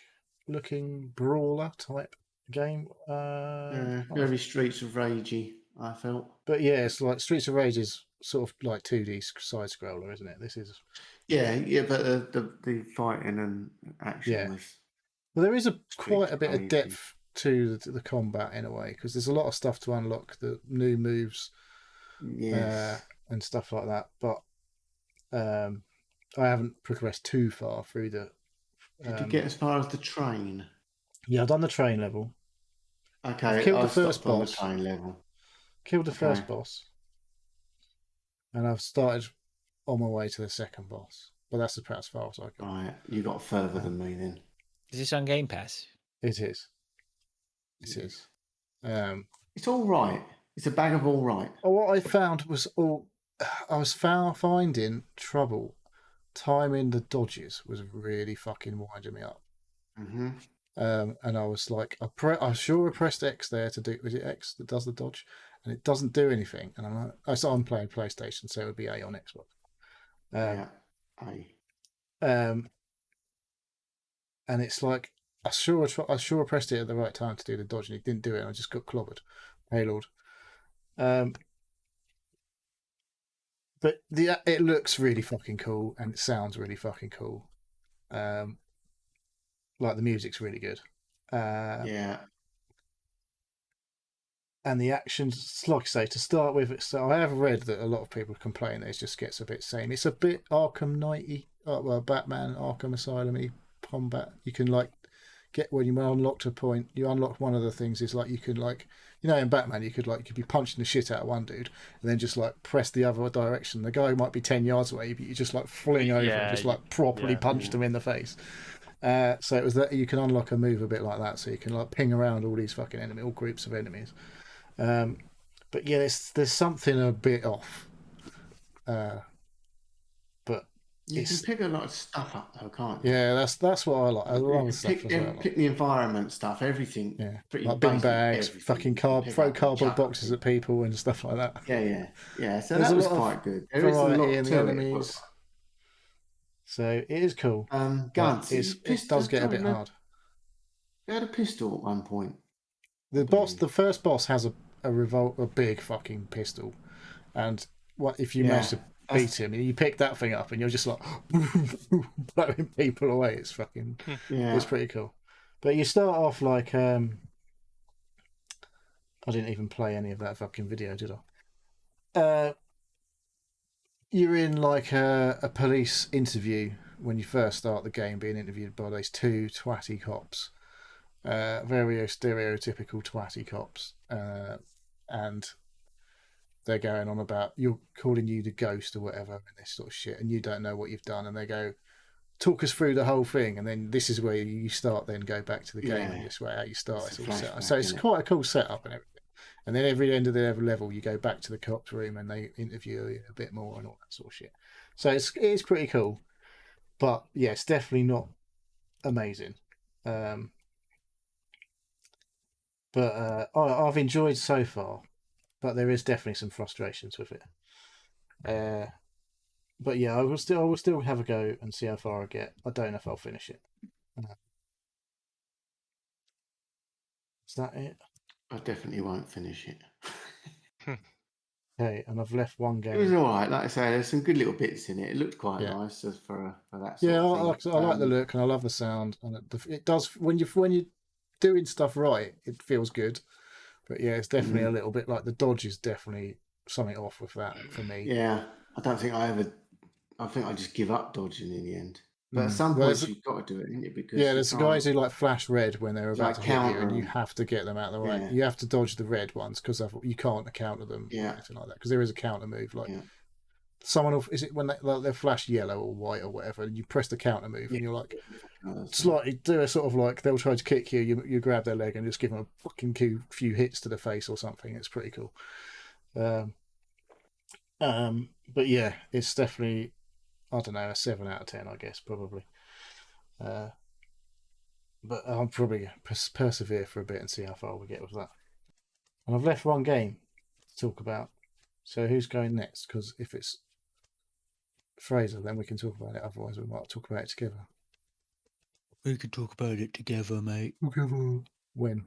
looking brawler type game. Very Streets of Ragey, I felt. But yeah, it's like Streets of Rage is sort of like 2D side scroller, isn't it? This is. Yeah, but the fighting and action was. Well, there is quite a bit of depth to the combat in a way, because there's a lot of stuff to unlock, the new moves, and stuff like that. But I haven't progressed too far through the. Did you get as far as the train? Yeah, I've done the train level. Okay, I've killed the first boss. The train level. Killed the first boss, and I've started on my way to the second boss. But that's about as far as I got. Right, you got further than me then. Is this on Game Pass? It is. It is. It's all right. It's a bag of all right. What I found was I was finding trouble. Timing the dodges was really fucking winding me up. Mm-hmm. And I was like, I pressed X there to do. Was it X that does the dodge? And it doesn't do anything. And I'm like, I'm playing PlayStation, so it would be A on Xbox. A. And it's like I sure pressed it at the right time to do the dodge, and it didn't do it. And I just got clobbered. Hey Lord. But it looks really fucking cool and it sounds really fucking cool. Like the music's really good. Yeah. And the actions, like I say, to start with, so I have read that a lot of people complain that it just gets a bit samey. It's a bit Arkham Knight-y, well, Batman Arkham Asylum-y combat. You can like get when you unlock to a point. You unlock one of the things is like you can like in Batman you could be punching the shit out of one dude and then just like press the other direction. The guy might be 10 yards away, but you just like fling over and just like properly punch them in the face. So it was that you can unlock a move a bit like that, so you can like ping around all these fucking enemy, all groups of enemies. But yeah, there's something a bit off. But you can pick a lot of stuff up though, can't you? Yeah, that's what I like. I love the stuff pick the environment stuff, everything. Yeah, pretty like bin bags, everything. fucking throw cardboard boxes at people and stuff like that. Yeah. So that was quite good. There is a lot in the enemies. So it is cool. Guns. It does get a bit hard. You had a pistol at one point. The first boss has a big fucking pistol, and if you manage to beat him, you pick that thing up and you're just like blowing people away. It's fucking it's pretty cool. But you start off like I didn't even play any of that fucking video, did I? You're in like a police interview when you first start the game, being interviewed by those two twatty cops. Very stereotypical twatty cops, and they're going on about you're calling you the ghost or whatever and this sort of shit, and you don't know what you've done, and they go, talk us through the whole thing, and then this is where you start, then go back to the game, and this way how you start. It's all set up. So it's quite a cool setup and everything. And then every end of the level, you go back to the cops room and they interview you a bit more and all that sort of shit. So it's pretty cool, but yeah, it's definitely not amazing. But I've enjoyed so far, but there is definitely some frustrations with it. But yeah, I will still have a go and see how far I get. I don't know if I'll finish it. Is that it? I definitely won't finish it. Okay, and I've left one game. It was all right. Like I say, there's some good little bits in it. It looked quite nice for that sort of thing. I like the look and I love the sound, and it does when you're doing stuff right, it feels good. But yeah, it's definitely a little bit like the dodge is definitely something off with that for me. Yeah, I think I just give up dodging in the end. But at some point you've got to do it, isn't it? Because there's the guys who like flash red when they're about to hit you, and you have to get them out of the way. Yeah. You have to dodge the red ones because you can't counter them or anything like that. Because there is a counter move, like someone will, is it when they flash yellow or white or whatever, and you press the counter move, and you're like slightly do a sort of like they'll try to kick you, you grab their leg and just give them a fucking few hits to the face or something. It's pretty cool. But yeah, it's definitely, I don't know, a 7 out of 10, I guess, probably. But I'll probably persevere for a bit and see how far we get with that. And I've left one game to talk about. So who's going next? Because if it's Fraser, then we can talk about it. Otherwise, we might talk about it together. We can talk about it together, mate. Together. When?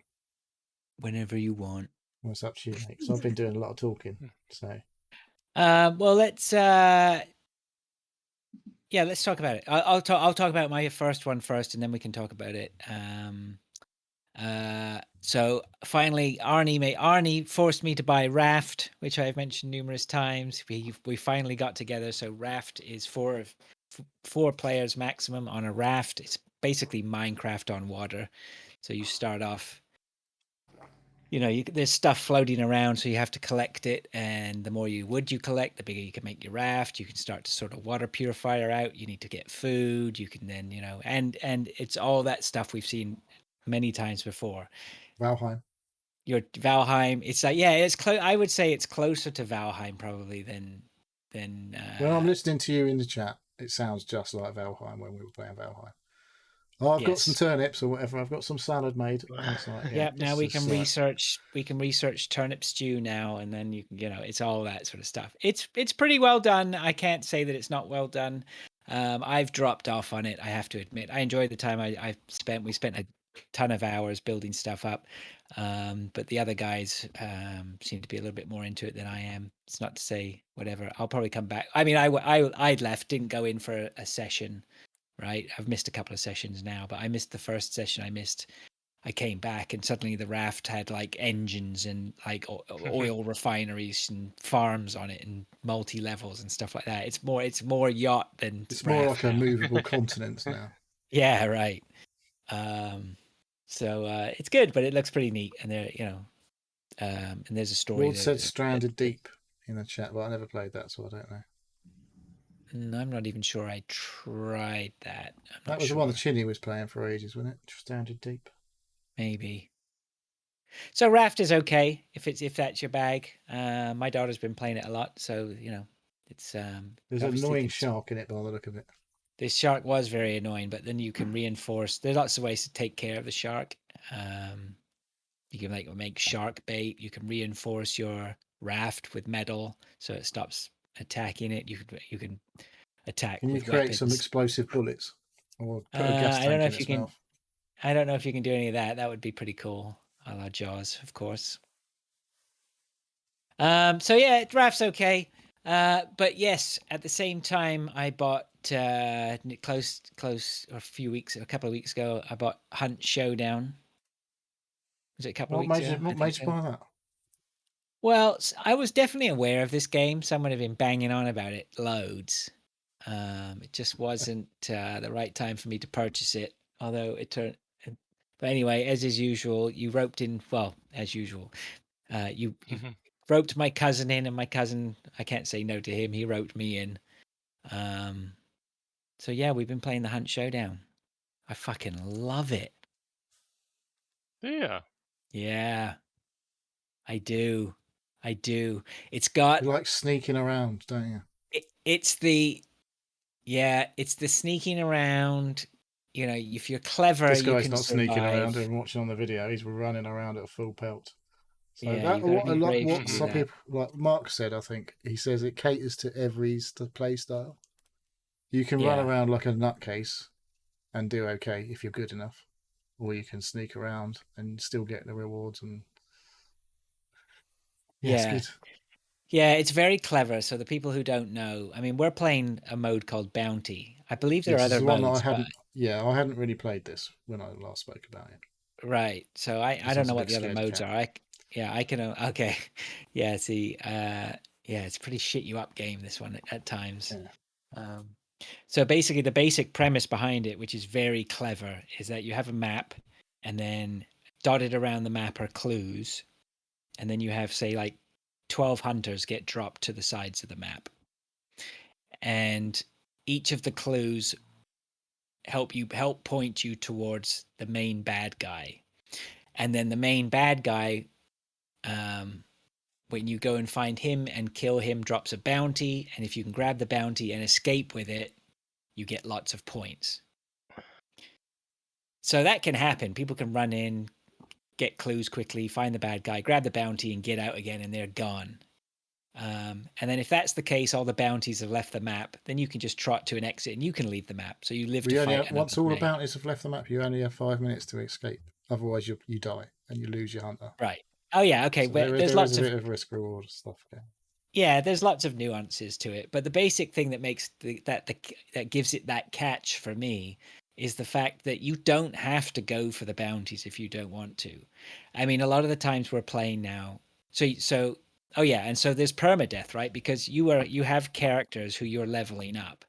Whenever you want. Well, it's up to you, mate. So I've been doing a lot of talking. So. Well, let's let's talk about it. I'll talk about my first one first, and then we can talk about it. So finally, Arnie forced me to buy Raft, which I've mentioned numerous times. We finally got together. So Raft is four players maximum on a raft. It's basically Minecraft on water. So you start off, there's stuff floating around, so you have to collect it, and the more wood you collect, the bigger you can make your raft. You can start to sort of water purifier out. You need to get food. You can then, and it's all that stuff we've seen many times before. Valheim. Valheim. It's like, it's close. I would say it's closer to Valheim probably than. When I'm listening to you in the chat, it sounds just like Valheim when we were playing Valheim. Oh, I've got some turnips or whatever. I've got some salad made. Like, now we can research. We can research turnip stew now, and then you can, it's all that sort of stuff. It's pretty well done. I can't say that it's not well done. I've dropped off on it. I have to admit. I enjoyed the time I spent. We spent a ton of hours building stuff up. But the other guys seem to be a little bit more into it than I am. It's not to say whatever. I'll probably come back. I mean, I'd left, didn't go in for a session, right? I've missed a couple of sessions now, but I missed the first session. I came back and suddenly the raft had like engines and like oil refineries and farms on it and multi levels and stuff like that. It's more yacht than It's more raft like a now. movable continent now. Yeah, right. So it's good, but it looks pretty neat, and there, and there's a story. Lord said Stranded Deep in the chat, but I never played that, so I don't know. I'm not even sure I tried that. That was the one that Chinny was playing for ages, wasn't it? Stranded Deep. Maybe. So raft is okay if that's your bag. My daughter's been playing it a lot, so it's There's an annoying shark in it by the look of it. The shark was very annoying, but then you can reinforce. There's lots of ways to take care of the shark. You can make shark bait. You can reinforce your raft with metal so it stops attacking it. You can attack. Can you with create weapons. some explosive bullets or put a gas tank in its mouth? I don't know if you can do any of that. That would be pretty cool, a la Jaws, of course. So yeah, draft's okay. But yes, at the same time, I bought close a couple of weeks ago. I bought Hunt Showdown. Was it a couple of weeks ago? What made you buy that? Well, I was definitely aware of this game. Someone had been banging on about it loads. It just wasn't the right time for me to purchase it. Although it turned. But anyway, as is usual, you roped in. Well, as usual, you roped my cousin in, and my cousin, I can't say no to him. He roped me in. So yeah, we've been playing the Hunt Showdown. I fucking love it. Yeah. Yeah, I do. It's got. You like sneaking around, don't you? It's the sneaking around. If you're clever, This guy's you can not survive. sneaking around and watching on the video. He's running around at a full pelt. So Yeah, what some people, like Mark said, I think he says it caters to every play style. You can run around like a nutcase and do okay if you're good enough, or you can sneak around and still get the rewards. And it's good. Yeah, it's very clever. So the people who don't know, I mean, we're playing a mode called Bounty. I believe there are other modes. I hadn't really played this when I last spoke about it. Right. So I don't know what the other modes are. I can. Okay. Yeah. See. It's a pretty shit you up game, this one at times. Yeah. So basically, the basic premise behind it, which is very clever, is that you have a map, and then dotted around the map are clues, and then you have, say, like 12 hunters get dropped to the sides of the map, and each of the clues help point you towards the main bad guy, and then the main bad guy, when you go and find him and kill him, drops a bounty, and if you can grab the bounty and escape with it, you get lots of points. So that can happen. People can run in, get clues quickly, find the bad guy, grab the bounty, and get out again, and they're gone. And then if that's the case, all the bounties have left the map, then you can just trot to an exit and you can leave the map. So you live to fight. Once all the bounties have left the map, you only have 5 minutes to escape. Otherwise, you die and you lose your hunter. Right. Oh yeah. Okay. So there's lots of a bit of risk reward stuff. Yeah, there's lots of nuances to it, but the basic thing that makes that gives it that catch for me is the fact that you don't have to go for the bounties if you don't want to. I mean, a lot of the times we're playing now. So oh yeah, and so there's permadeath, right? Because you have characters who you're leveling up,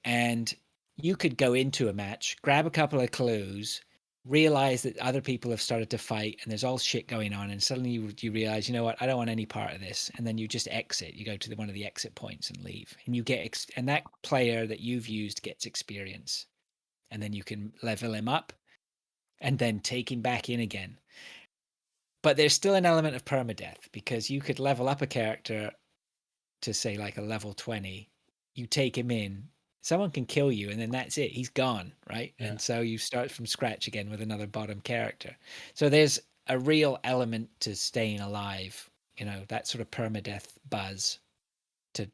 and you could go into a match, grab a couple of clues, realize that other people have started to fight and there's all shit going on, and suddenly you realize, you know what, I don't want any part of this, and then you just exit. You go to one of the exit points and leave, and you get and that player that you've used gets experience, and then you can level him up and then take him back in again. But there's still an element of permadeath, because you could level up a character to, say, like a level 20, you take him in, someone can kill you, and then that's it. He's gone, right? Yeah. And so you start from scratch again with another bottom character. So there's a real element to staying alive, that sort of permadeath buzz to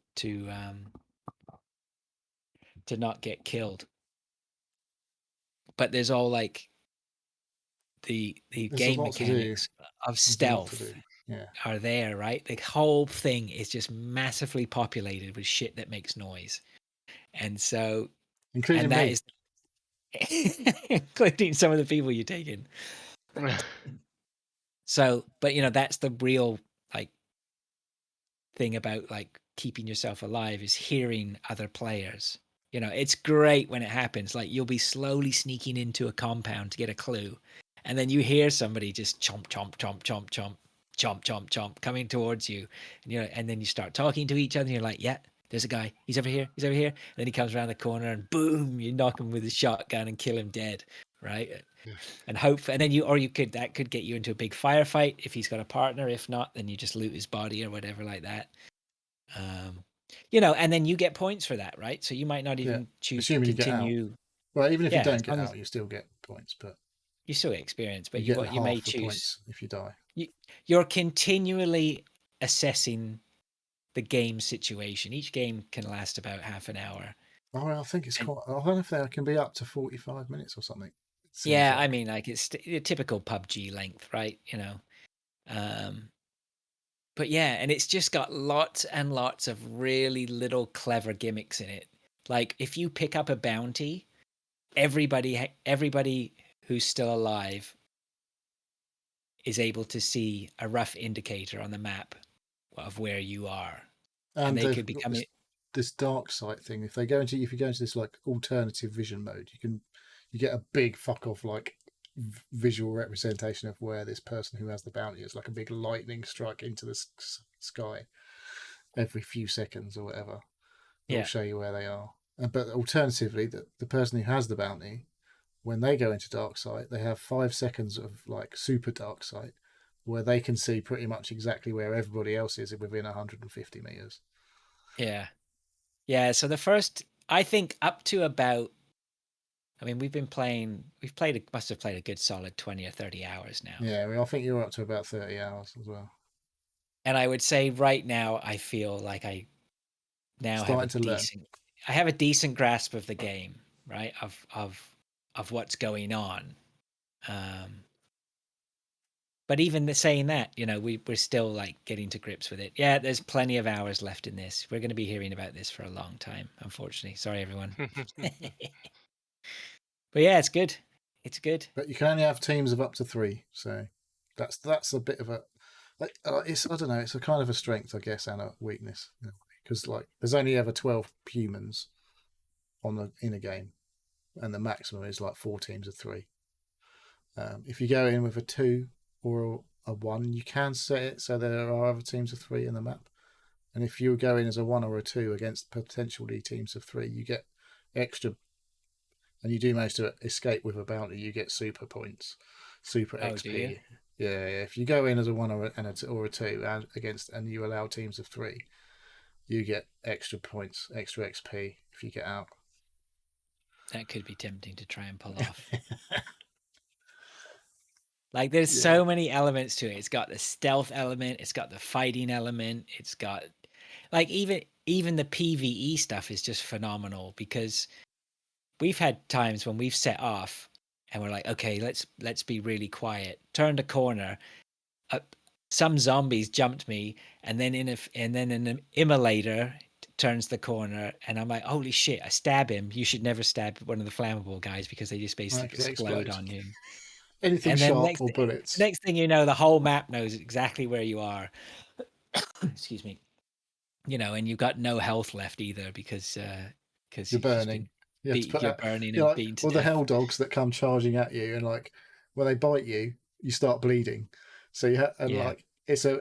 not get killed. But there's all like the There's a game lot to do. mechanics of There's a lot to stealth do. Yeah. are there, right? The whole thing is just massively populated with shit that makes noise. And so, Including and that me. is including some of the people you take in. So, but you know, that's the real like thing about like keeping yourself alive is hearing other players. You know, it's great when it happens. Like you'll be slowly sneaking into a compound to get a clue, and then you hear somebody just chomp, chomp, chomp, chomp, chomp, chomp, chomp, chomp coming towards you, and and then you start talking to each other. And you're like, yeah, there's a guy. He's over here. He's over here. And then he comes around the corner, and boom, you knock him with a shotgun and kill him dead, right? Yeah. And hope, and then that could get you into a big firefight if he's got a partner. If not, then you just loot his body or whatever like that. You know, and then you get points for that, right? So you might not even choose to Assuming you get out. continue. Well, even if Yeah, you don't as get long as- out, you still get points, but You still get experience, but you you, get what you may half the choose. points if you die. You're continually assessing the game situation. Each game can last about half an hour. Oh, I think it's And- quite. I don't know if there can be up to 45 minutes or something. It seems Yeah, like. I mean, like it's a typical PUBG length, right? You know, but yeah, and it's just got lots and lots of really little clever gimmicks in it. Like if you pick up a bounty, everybody who's still alive is able to see a rough indicator on the map of where you are, and they they've could got become this dark sight thing. If you go into this like alternative vision mode, you get a big fuck off like visual representation of where this person who has the bounty is, like a big lightning strike into the sky every few seconds or whatever. It'll Yeah. show you where they are. But alternatively, the person who has the bounty, when they go into dark sight, they have 5 seconds of like super dark sight where they can see pretty much exactly where everybody else is within 150 meters. Yeah. So I think up to about, I mean, must have played a good solid 20 or 30 hours now. Yeah, I think you're up to about 30 hours as well. And I would say right now, I feel like I now Starting to learn. I have a decent grasp of the game, right? Of what's going on. But even saying that, you know, we're still like getting to grips with it. Yeah, there's plenty of hours left in this. We're going to be hearing about this for a long time, unfortunately. Sorry, everyone. But yeah, it's good. It's good. But you can only have teams of up to 3, so that's a bit of a like it's, I don't know, it's a kind of a strength, I guess, and a weakness, because like there's only ever 12 humans in a game, and the maximum is like 4 teams of 3. If you go in with a 2 or a 1, you can set it so there are other teams of 3 in the map, and if you go in as a 1 or a 2 against potentially teams of 3, you get extra. And you do manage to escape with a bounty, you get super points, super XP. Do you? Yeah. If you go in as a 1 or a 2 and you allow teams of 3, you get extra points, extra XP if you get out. That could be tempting to try and pull off. Like there's so many elements to it. It's got the stealth element, it's got the fighting element, it's got like even the PvE stuff is just phenomenal, because we've had times when we've set off and we're like, okay, let's be really quiet. Turned a corner, some zombies jumped me, and then an immolator turns the corner, and I'm like, holy shit! I stab him. You should never stab one of the flammable guys because they just basically explode on you. Anything sharp or bullets. Next thing you know, the whole map knows exactly where you are. Excuse me. You know, and you've got no health left either because you're burning. You're burning and beaten to death. the hell dogs that come charging at you, and like when they bite you, you start bleeding. So like it's a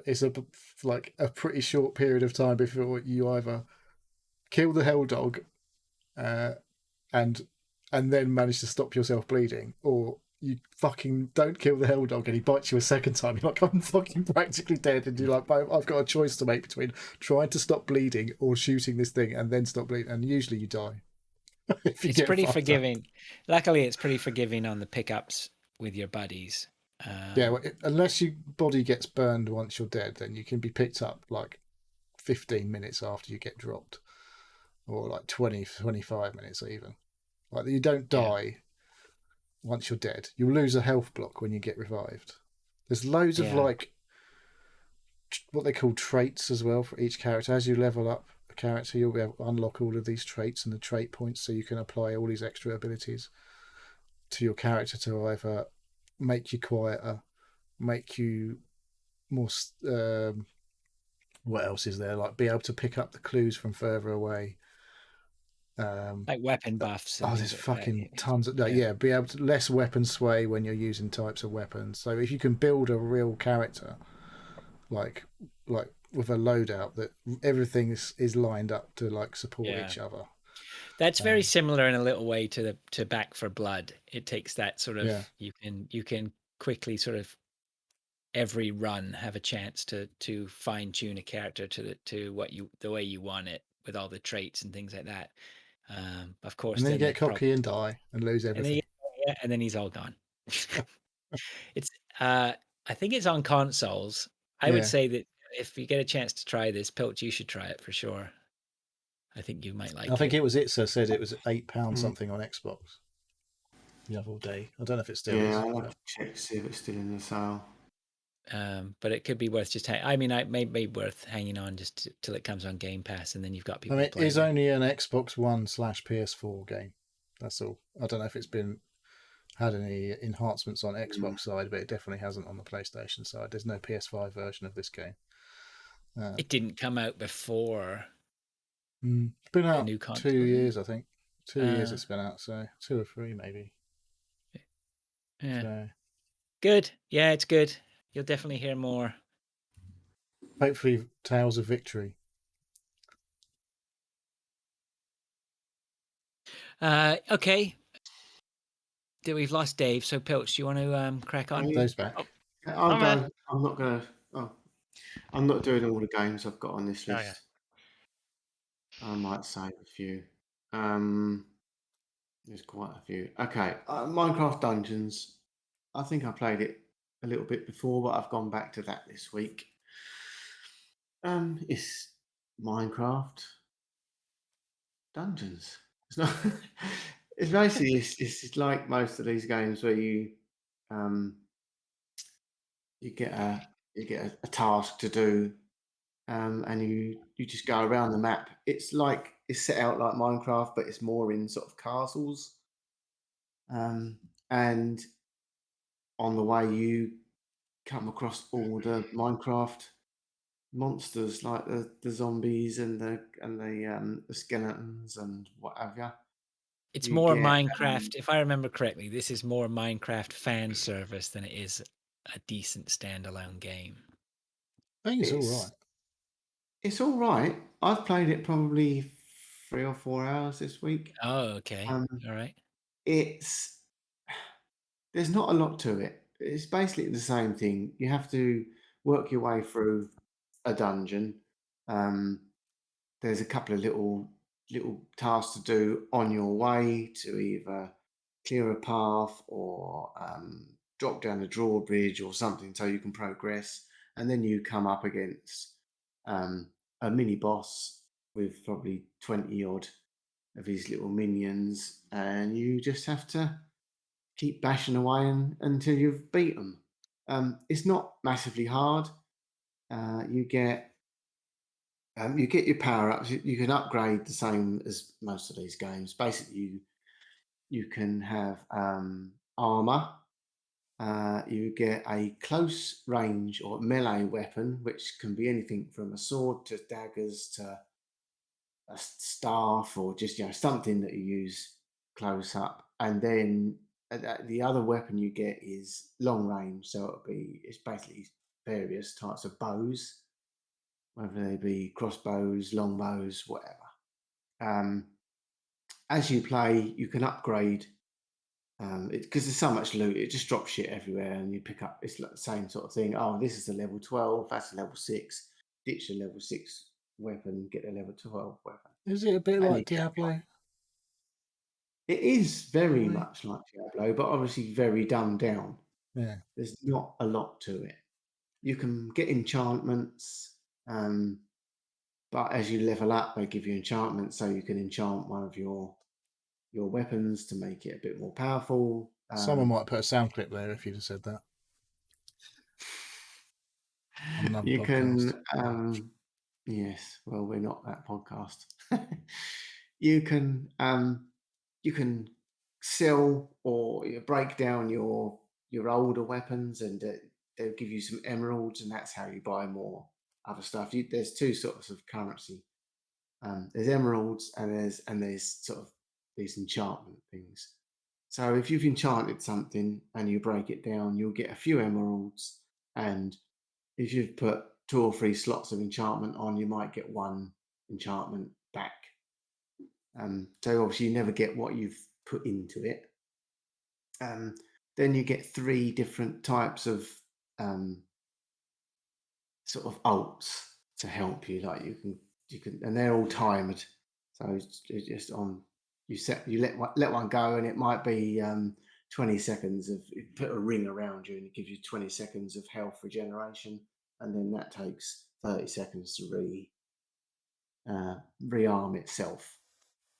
like a pretty short period of time before you either kill the hell dog, and then manage to stop yourself bleeding, or you fucking don't kill the hell dog and he bites you a second time. You're like, I'm fucking practically dead, and you're like, I've got a choice to make between trying to stop bleeding or shooting this thing and then stop bleeding, and usually you die. It's pretty forgiving. Luckily, it's pretty forgiving on the pickups with your buddies. Unless your body gets burned once you're dead, then you can be picked up like 15 minutes after you get dropped, or like 20, 25 minutes even. Like you don't die once you're dead. You'll lose a health block when you get revived. There's loads of Yeah. like what they call traits as well for each character. As you level up a character, you'll be able to unlock all of these traits and the trait points, so you can apply all these extra abilities to your character to either make you quieter, make you more. What else is there? Like be able to pick up the clues from further away. Like weapon buffs. and Oh, things there's like that. fucking tons of that. Yeah, be able to less weapon sway when you're using types of weapons. So if you can build a real character, like with a loadout that everything is lined up to like support Yeah. each other. That's very similar in a little way to Back for Blood. It takes that sort of Yeah. you can quickly sort of every run have a chance to fine tune a character to what the way you want it with all the traits and things like that. Of course, And then you the get cocky and die and lose and then, everything. and then he's all gone. It's I think it's on consoles. I Yeah. would say that if you get a chance to try this, Pilch, you should try it for sure. I think you might like I think it. it was Itza said it was £8 Mm. something on Xbox the other day. I don't know if it still Yeah, is. I'll but- have to check to see if it's still in the sale. But it could be worth just. I mean, it may be worth hanging on just till it comes on Game Pass, and then you've got people. I mean, it playing is it. only an Xbox One / PS4 game. That's all. I don't know if it's had any enhancements on Xbox side, but it definitely hasn't on the PlayStation side. There's no PS5 version of this game. It didn't come out before. It's been out new 2 console, years, I think. 2 years Uh, it's been out, so 2 or 3 maybe. Yeah, So good. Yeah, it's good. You'll definitely hear more. hopefully, Tales of Victory. Okay. We've lost Dave, so Pilch, do you want to crack on? Dave's back. I'll I'm go. there. I'm not gonna. Oh, I'm not doing all the games I've got on this Oh, list. yeah. I might save a few. There's quite a few. Okay, Minecraft Dungeons. I think I played it a little bit before, but I've gone back to that this week. It's Minecraft Dungeons. It's not. It's basically it's like most of these games where you get a task to do, and you just go around the map. It's set out like Minecraft, but it's more in sort of castles. And on the way you come across all the Minecraft monsters like the zombies and the skeletons and what have you. It's You more get, Minecraft. If I remember correctly, this is more Minecraft fan service than it is a decent standalone game. I think it's all It's- right. It's all right. I've played it probably 3 or 4 hours this week. Oh, okay. Um, All right. There's not a lot to it. It's basically the same thing. You have to work your way through a dungeon. There's a couple of little tasks to do on your way to either clear a path or drop down a drawbridge or something so you can progress. And then you come up against a mini boss with probably 20 odd of his little minions, and you just have to keep bashing away until you've beat them. It's not massively hard. You get your power ups. You can upgrade the same as most of these games. Basically, you can have armor. You get a close range or melee weapon, which can be anything from a sword to daggers to a staff or just something that you use close up. And then the other weapon you get is long range, so it's basically various types of bows, whether they be crossbows, long bows, whatever. As you play, you can upgrade because there's so much loot. It just drops shit everywhere, and you pick up. It's like the same sort of thing. Oh, this is a level 12. That's a level 6. Ditch the level 6 weapon, get a level 12 weapon. Is it a bit And like you get- Diablo? It is very Really? much like Diablo, but obviously very dumbed down. Yeah. There's not a lot to it. You can get enchantments, but as you level up, they give you enchantments, so you can enchant one of your weapons to make it a bit more powerful. Someone might put a sound clip there if you'd have said that. On another You podcast. can, yes. Well, we're not that podcast. you can sell or break down your older weapons, and they'll give you some emeralds, and that's how you buy more other stuff. There's two sorts of currency. There's emeralds, and there's sort of these enchantment things. So if you've enchanted something and you break it down, you'll get a few emeralds, and if you've put 2 or 3 slots of enchantment on, you might get 1 enchantment back. So obviously you never get what you've put into it. Then you get 3 different types of sort of alts to help you. Like you can, and they're all timed. So it's just on. You let one go, and it might be 20 seconds of you put a ring around you, and it gives you 20 seconds of health regeneration, and then that takes 30 seconds to rearm itself.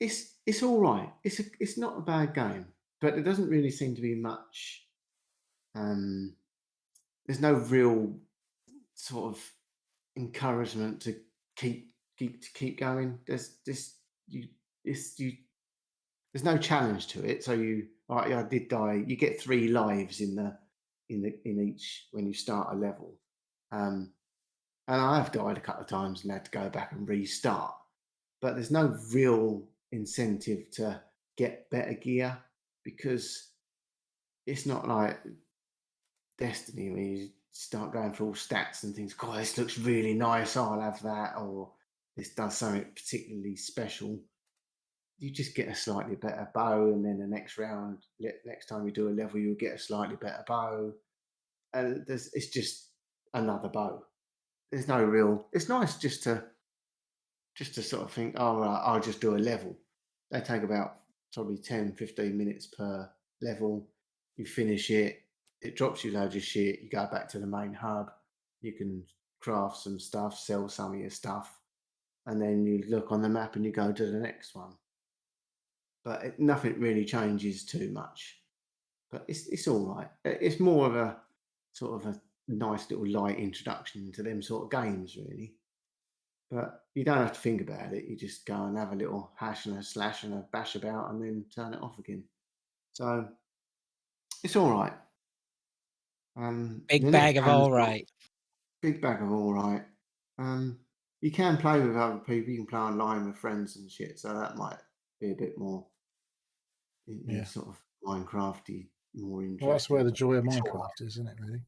It's all right. It's not a bad game, but there doesn't really seem to be much. There's no real sort of encouragement to keep going. There's no challenge to it. So I did die. You get 3 lives in each when you start a level, and I have died a couple of times and had to go back and restart. But there's no real incentive to get better gear, because it's not like Destiny where you start going through all stats and things. God, this looks really nice. I'll have that, or this does something particularly special. You just get a slightly better bow, and then the next time you do a level, you'll get a slightly better bow, and it's just another bow. There's no real. It's nice just to sort of think, oh, right, I'll just do a level. They take about probably 10, 15 minutes per level. You finish it, it drops you loads of shit. You go back to the main hub. You can craft some stuff, sell some of your stuff, and then you look on the map and you go to the next one. But nothing really changes too much. But it's all right. It's more of a sort of a nice little light introduction to them sort of games, really. But you don't have to think about it. You just go and have a little hash and a slash and a bash about, and then turn it off again. So it's all right. Big the bag next of game's all got- right. Big bag of all right. You can play with other people. You can play online with friends and shit. So that might be a bit more, Yeah. sort of Minecrafty, more interesting. Well, that's where the but joy of it's all right. Minecraft is, isn't it, really?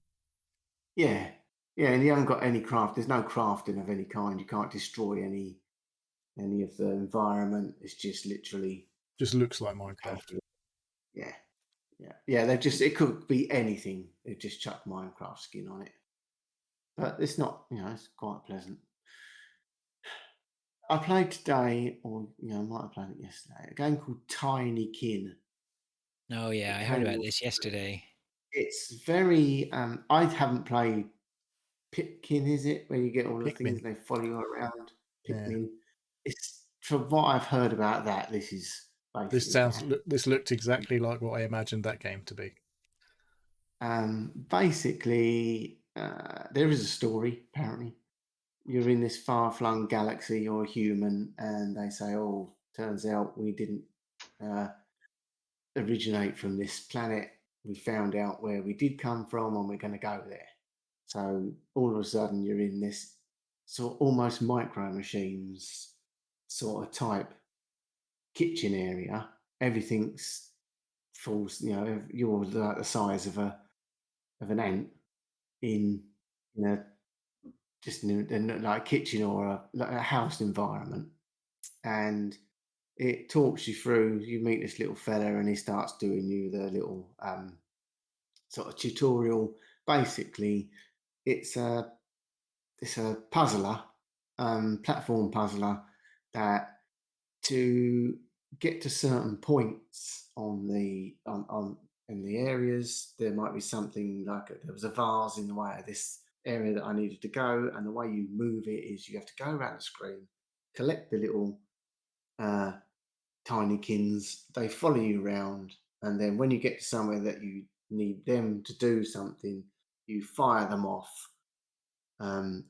Yeah, and you haven't got any craft. There's no crafting of any kind. You can't destroy any of the environment. It's just literally Just looks like Minecraft. Yeah. They've just, it could be anything. They've just chucked Minecraft skin on it, but it's not. It's quite pleasant. I played today, or I might have played it yesterday. A game called Tiny Kin. Oh yeah, I heard about this yesterday. It's very. I haven't played Pipkin. Is it where you get all the things Pikmin. they follow you around? Yeah. Pikmin. It's from what I've heard about that. This is basically This looked exactly like what I imagined that game to be. Basically, there is a story. Apparently, you're in this far-flung galaxy. You're a human, and they say, "Oh, turns out we didn't originate from this planet. We found out where we did come from, and we're going to go there." So all of a sudden, you're in this sort of almost Micro Machines sort of type kitchen area. Everything's falls. You're like the size of an ant in a like a kitchen or a house environment, and it talks you through. You meet this little fella, and he starts doing you the little sort of tutorial. Basically, it's a puzzler, platform puzzler, that to get to certain points on in the areas, there might be something like there was a vase in the way of this area that I needed to go, and the way you move it is you have to go around the screen, collect the little tiny kins. They follow you around, and then when you get to somewhere that you need them to do something, you fire them off, and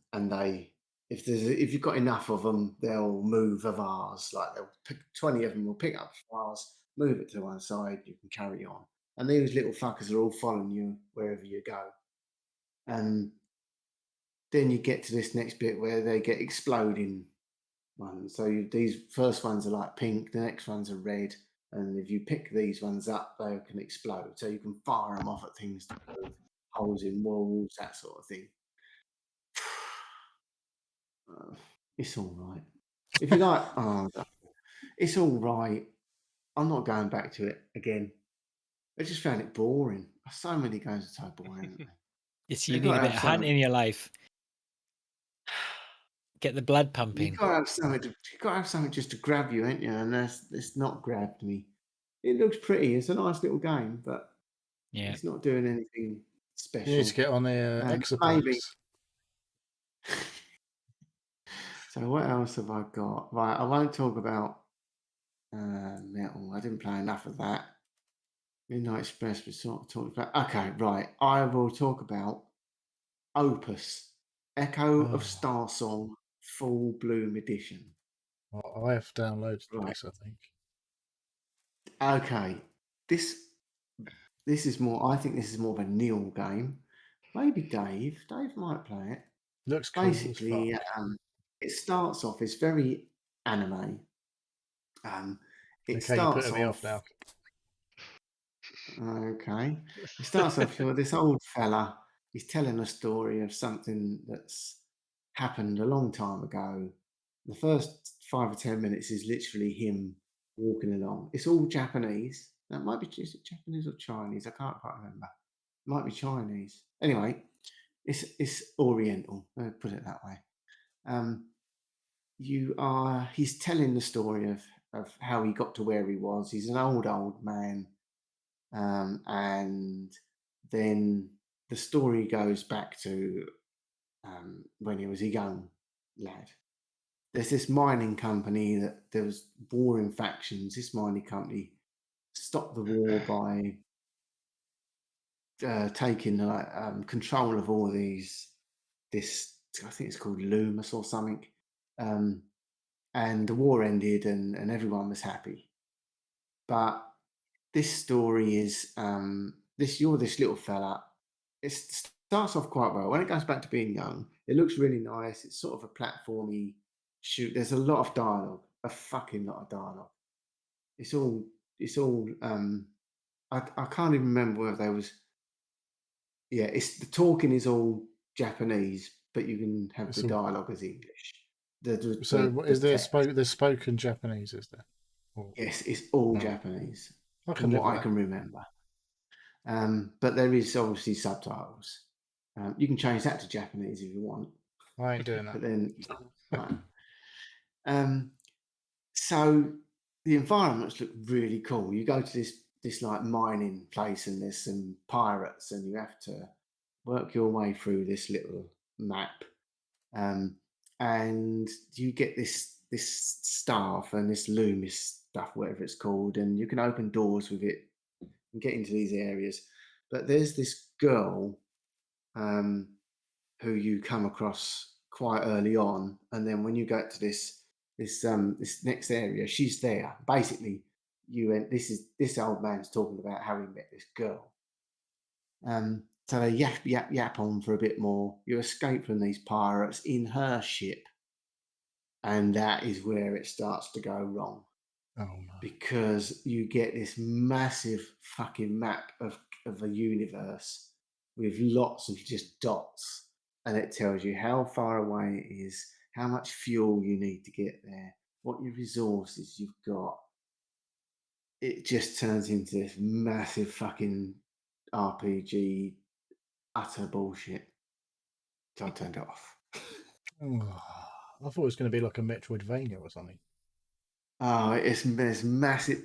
if you've got enough of them, they'll move a vase. Like they'll pick 20 of them will pick up a vase, move it to one side, you can carry on. And these little fuckers are all following you wherever you go. And then you get to this next bit where they get exploding ones. So these first ones are like pink, the next ones are red, and if you pick these ones up, they can explode. So you can fire them off at things to move, holes in walls, that sort of thing. It's all right. If you like, it's all right. I'm not going back to it again. I just found it boring. So many games are so boring. Aren't they? You You've need got a to bit have of hunt something. in your life. Get the blood You've pumping. got to have something. You've got to have something just to grab you, ain't you? And that's not grabbed me. It looks pretty. It's a nice little game, but Yeah. it's not doing anything special. You need to get on the maybe. Exaplex. So what else have I got? Right, I won't talk about Metal. I didn't play enough of that. Midnight Express we sort of talked about. Okay, right. I will talk about Opus, Echo of Starsong, Full Bloom Edition. Well, I have downloaded this, I think. Okay, this is more. I think this is more of a Neil game. Maybe Dave. Dave might play it. Looks cool. Basically, it starts off. It's very anime. It Okay, you're starts putting me off off now. Okay. It starts off with this old fella. He's telling a story of something that's happened a long time ago. The first 5 or 10 minutes is literally him walking along. It's all Japanese. That might be, is it Japanese or Chinese? I can't quite remember. It might be Chinese. Anyway, it's Oriental. I'll put it that way. He's telling the story of how he got to where he was. He's an old man. And then the story goes back to when he was a young lad. There's this mining company that there was warring factions. This mining company stopped the war by taking control of all this, I think it's called Loomis or something. And the war ended and everyone was happy. But this story is you're this little fella. It starts off quite well. When it goes back to being young, it looks really nice. It's sort of a platformy shoot. There's a lot of dialogue, a fucking lot of dialogue. It's all I can't even remember whether there was. Yeah, it's the talking is all Japanese, but you can have the dialogue as English. There's spoken Japanese, is there? Yes, it's all Japanese. From what I can remember. But there is obviously subtitles. You can change that to Japanese if you want. I ain't doing that. But then, right. So the environments look really cool. You go to this like mining place and there's some pirates and you have to work your way through this little map. And you get this staff and this Loomis stuff, whatever it's called, and you can open doors with it and get into these areas. But there's this girl who you come across quite early on, and then when you go to this next area, she's there. Basically, this old man's talking about how he met this girl. So they yap on for a bit more. You escape from these pirates in her ship. And that is where it starts to go wrong. Oh no. Because you get this massive fucking map of a universe with lots of just dots. And it tells you how far away it is, how much fuel you need to get there, what your resources you've got. It just turns into this massive fucking RPG, utter bullshit. So I turned it off. I thought it was going to be like a Metroidvania or something. Oh, it's massive.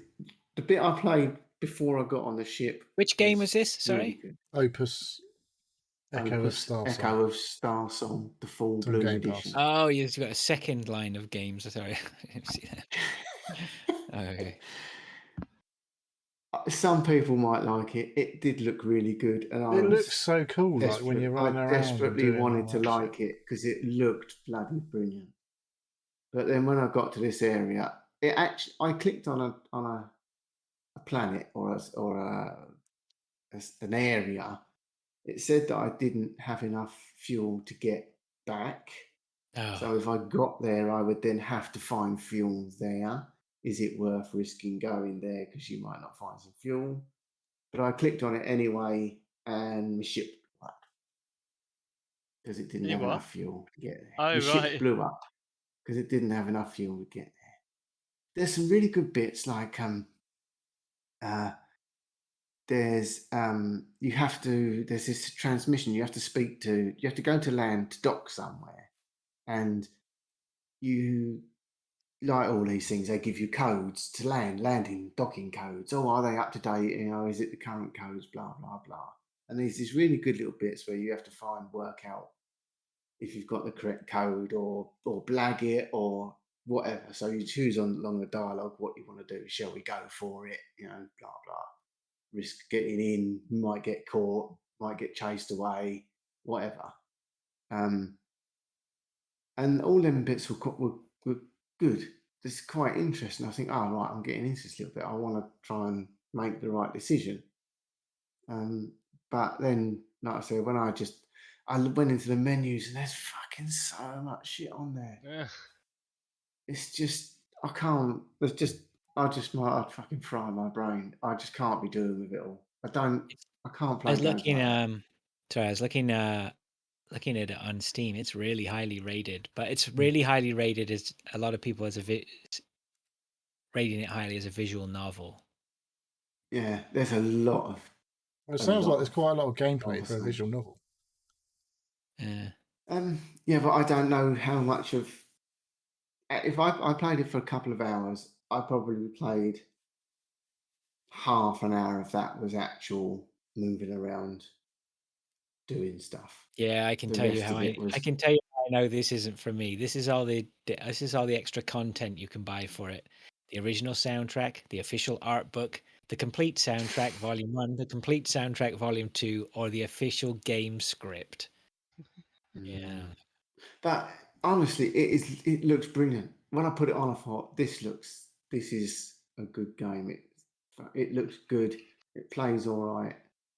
The bit I played before I got on the ship. Which game was this? Sorry? Really Opus Echo of Starsong. Echo of Starsong, the Full Bloom Edition. Oh, you've got a second line of games. Sorry, I didn't see that. Okay. some people might like it. It did look really good, and I It was looks so cool, like when you're running around. desperately and doing wanted all to that like shit. it because it looked bloody brilliant. But then when I got to this area, it actually I clicked on a planet or an area. It said that I didn't have enough fuel to get back. Oh, So if I got there, I would then have to find fuel there. Is it worth risking going there because you might not find some fuel? But I clicked on it anyway, and my ship blew up because it didn't You have what? enough fuel to get there. Oh, My ship right. blew up because it didn't have enough fuel to get there. There's some really good bits like there's this transmission you have to go to land to dock somewhere, and you, like all these things, they give you codes to landing docking codes. Oh, are they up to date? Is it the current codes? Blah blah blah. And there's these really good little bits where you have to work out if you've got the correct code or blag it or whatever. So you choose along the dialogue what you want to do. Shall we go for it? Blah blah. Risk getting in, might get caught, might get chased away, whatever. And all them bits were good. It's quite interesting. I think, oh right, I'm getting into this a little bit. I want to try and make the right decision. But then, like I said, when I went into the menus and there's fucking so much shit on there. Yeah. It's just I'd fucking fry my brain. I just can't be doing with it all. I can't play I was games looking. like that. Sorry, I was looking at it on Steam. It's really highly rated, but it's really highly rated as a lot of people rating it highly as a visual novel. Yeah, there's a lot of. Well, it sounds like there's quite a lot of gameplay for a obviously. visual novel. Yeah. Yeah, but I don't know how much of. If I played it for a couple of hours, I probably played half an hour of that was actual moving around, doing stuff. Yeah, I can The tell you rest how of it was. I can tell you how I know this isn't for me. This is all the extra content you can buy for it. The original soundtrack, the official art book, the complete soundtrack volume 1, the complete soundtrack volume 2, or the official game script. Yeah. But honestly, it looks brilliant. When I put it on, I thought this is a good game. It looks good. It plays all right.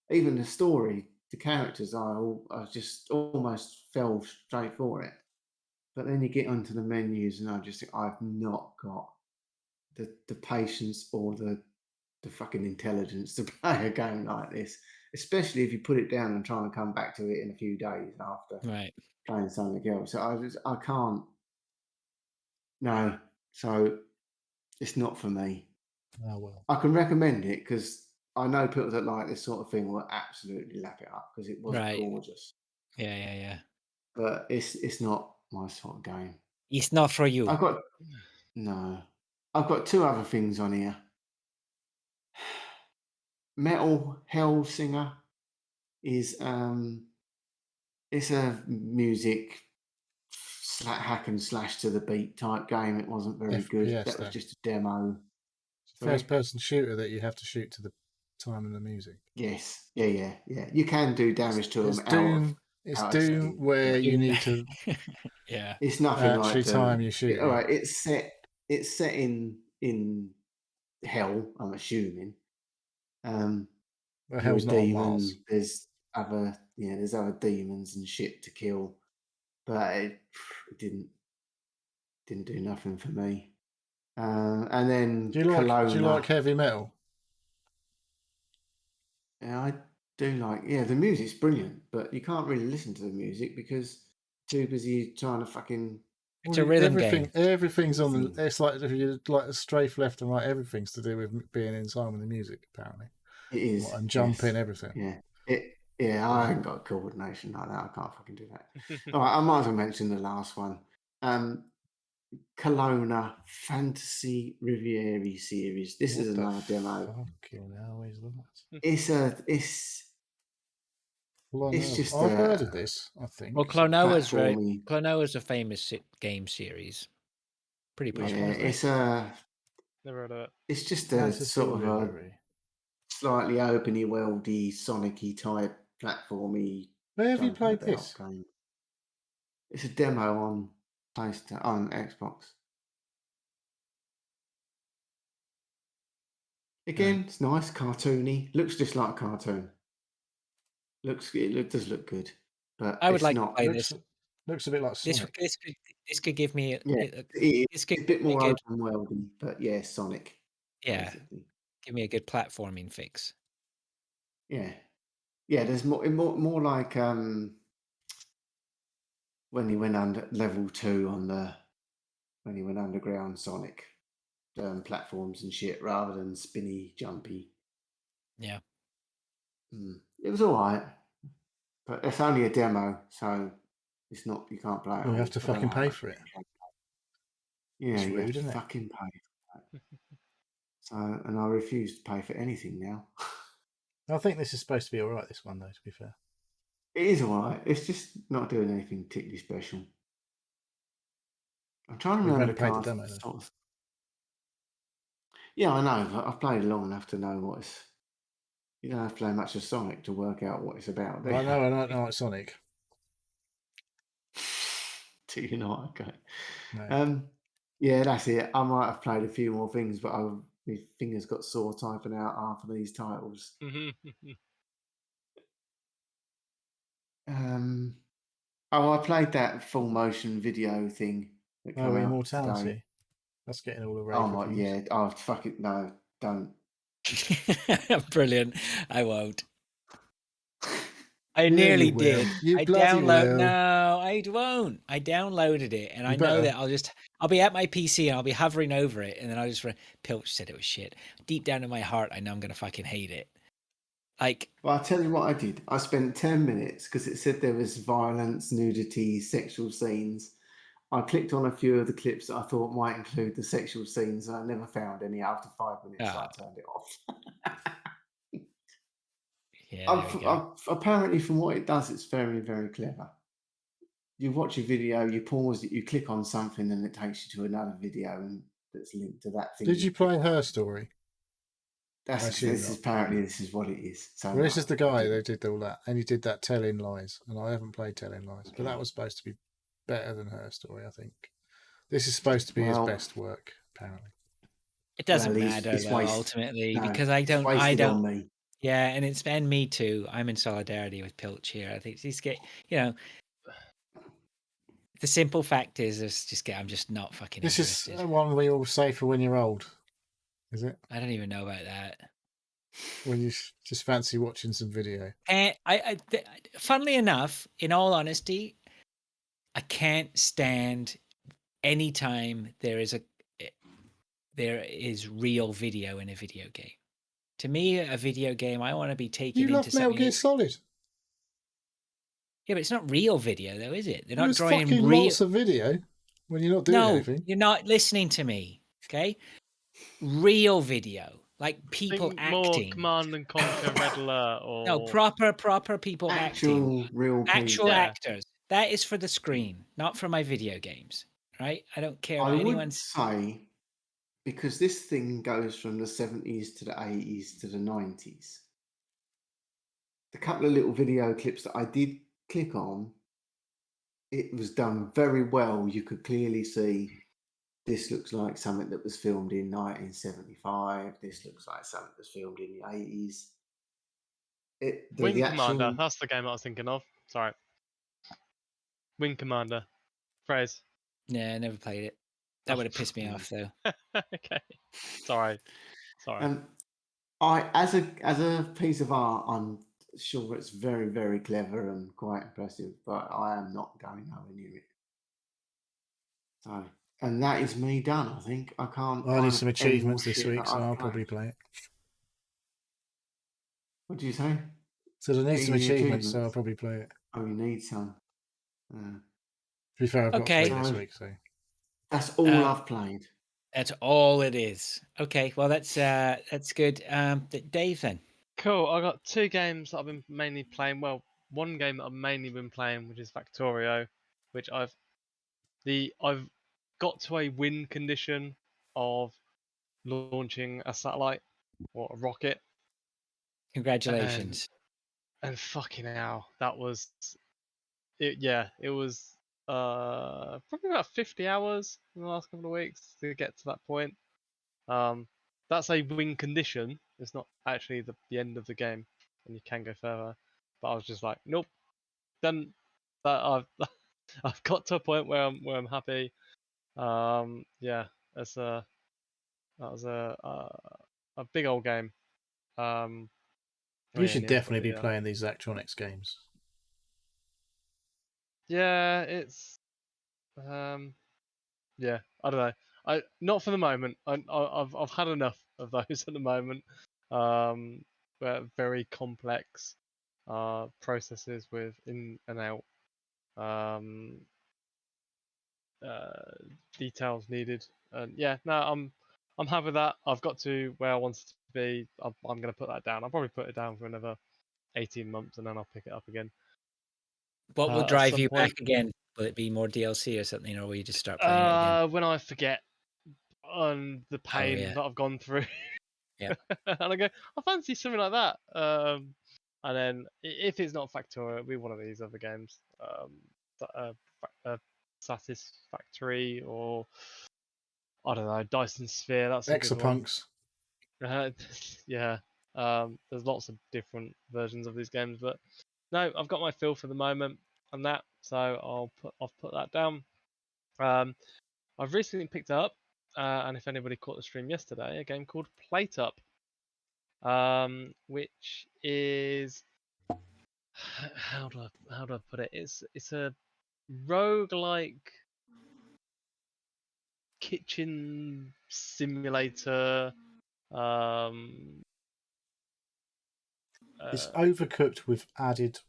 Even the story, the characters, I just almost fell straight for it. But then you get onto the menus, and I just think I've not got the patience or the fucking intelligence to play a game like this, especially if you put it down and try and come back to it in a few days after Right. playing something else. So I can't. No, so it's not for me. Oh well. I can recommend it because I know people that like this sort of thing will absolutely lap it up because it was Right. gorgeous. Yeah. But it's not my sort of game. It's not for you. I've got two other things on here. Metal Hellsinger is it's a music hack and slash to the beat type game. It wasn't very good. FPS That was then. just a demo. It's a first-person shooter that you have to shoot to the time of the music. Yes, yeah. You can do damage to It's them. Doom. It's Doom where you need to. Yeah. It's nothing like actually time you shoot. All right, it's set in hell. I'm assuming. Well, hell's not on Mars. There's other demons and shit to kill, but it didn't do nothing for me. And then Do you like heavy metal? Yeah, I do like. Yeah, the music's brilliant, but you can't really listen to the music because too busy trying to fucking. It's a rhythm game. Everything's on the. It's like if you like a strafe left and right. Everything's to do with being in time with the music. Apparently, it is. And jumping, everything. Yeah, I haven't got coordination like that. I can't fucking do that. All right, I might as well mention the last one. Kelowna Fantasy Riviera series. This is another demo. Fucking hell is that? It's just. I've heard of this. I think. Well, Klonoa's a famous game series. Pretty popular. Yeah, it's Never heard of it. It's just a sort of slightly openy worldy, Sonic-y type platformy. Where have you jumping played about this? game. It's a demo on PlayStation, on Xbox. Again, it's nice, cartoony. Looks just like a cartoon. It does look good, but I would it's like to not. play this. Looks a bit like This Sonic. this could give me Yeah, this could it's a bit give me a more good open worldy, but yeah, Sonic. yeah Basically. give me a good platforming fix. Yeah. There's more like when he went under level 2 when he went underground Sonic platforms and shit rather than spinny jumpy. Yeah. It was all right, but it's only a demo, so it's not. You can't play it. You all. have to I don't fucking know how pay much for it. Yeah, It's you rude, have to isn't it? fucking pay for that. So, and I refuse to pay for anything now. I think this is supposed to be all right. This one, though, to be fair. It is all right. It's just not doing anything particularly special. I'm trying to We've remember only played the cards. demo, though. Yeah, I know. But I've played long enough to know what it's. You don't have to play much of Sonic to work out what it's about. I don't know it's Sonic. Do you not? Okay. No. Yeah, that's it. I might have played a few more things, but my fingers got sore typing out half of these titles. I played that full motion video thing that came out Immortality. today. That's getting all the rave Oh my, reviews. yeah. Oh, fuck it. No, don't. Brilliant. I won't. I Yeah, nearly you will. did. You I bloody will. No, I won't. I downloaded it, and You I know better. that I'll be at my PC and I'll be hovering over it, and then I'll just Pilch said it was shit. Deep down in my heart, I know I'm gonna fucking hate it. Like, Well, I'll tell you what I did. I spent 10 minutes because it said there was violence, nudity, sexual scenes. I clicked on a few of the clips that I thought might include the sexual scenes, and I never found any. After 5 minutes, I turned it off. yeah, there we go. Apparently, from what it does, it's very, very clever. You watch a video, you pause it, you click on something, and it takes you to another video, and that's linked to that thing. Did you play Her Story? This is what it is. So Well, this is the guy that did all that, and he did that Telling Lies, and I haven't played Telling Lies, but that was supposed to be better than Her Story, I think. This is supposed to be his best work, apparently. It doesn't matter though, ultimately, because I don't. On me. Yeah, and it's and me too. I'm in solidarity with Pilch here. I think he's the simple fact is, I'm just not fucking interested. This is one we all say for when you're old, is it? I don't even know about that. When you just fancy watching some video. And funnily enough, in all honesty, I can't stand any time there is real video in a video game. To me, a video game, I want to be taken into something. You love Metal Gear Solid. Yeah, but it's not real video, though, is it? They're not drawing fucking lots of video when you're not doing anything. No, you're not listening to me. Okay, real video, like people acting. More Command and Conquer, Red Alert, or no proper people acting. Real actual actors. That is for the screen, not for my video games. Right? I don't care about anyone's. Say, because this thing goes from the 70s to the 80s to the 90s. The couple of little video clips that I did click on, it was done very well. You could clearly see this looks like something that was filmed in 1975. This looks like something that was filmed in the 80s. Wing Commander, that's the game I was thinking of. Sorry. Wing Commander. Phrase. Yeah, I never played it. That would have pissed me off, though. Okay. Sorry. As a piece of art, I'm sure it's very, very clever and quite impressive, but I am not going nowhere near it. So, and that is me done. I think I can't. I need some achievements this week, so I'll probably play it. What do you say? So I need some achievements, so I'll probably play it. Oh, you need some. To be fair, I've got 3 this week, so that's all I've played. That's all it is. Okay, well that's good. Dave, then. Cool. I got 2 games that I've been mainly playing. Well, one game that I've mainly been playing, which is Factorio, which I've got to a win condition of launching a satellite or a rocket. Congratulations. And fucking hell, that was it. Yeah, it was probably about 50 hours in the last couple of weeks to get to that point. That's a win condition. It's not actually the end of the game, and you can go further. But I was just like, nope, done. That I've I've got to a point where I'm happy. Yeah, that was a big old game. We Yeah, should Neil, definitely be yeah. playing these Zachtronics games. Yeah, it's yeah, I don't know. I not for the moment. I've had enough of those at the moment. Where very complex processes with in and out details needed. And yeah, no, I'm happy with that. I've got to where I wanted to be. I'm going to put that down. I'll probably put it down for another 18 months, and then I'll pick it up again. What will At drive some you point. back again? Will it be more DLC or something, or will you just start playing it again? When I forget on the pain yeah. that I've gone through. Yep. And I go, I fancy something like that. And then if it's not Factorio, it'll be one of these other games. Satisfactory or I don't know, Dyson Sphere. That's a good one. Exapunks. Yeah. There's lots of different versions of these games, but no, I've got my fill for the moment on that, so I've put that down. I've recently picked up, and if anybody caught the stream yesterday, a game called Plate Up, which is how do I put it? It's a roguelike kitchen simulator. It's overcooked with added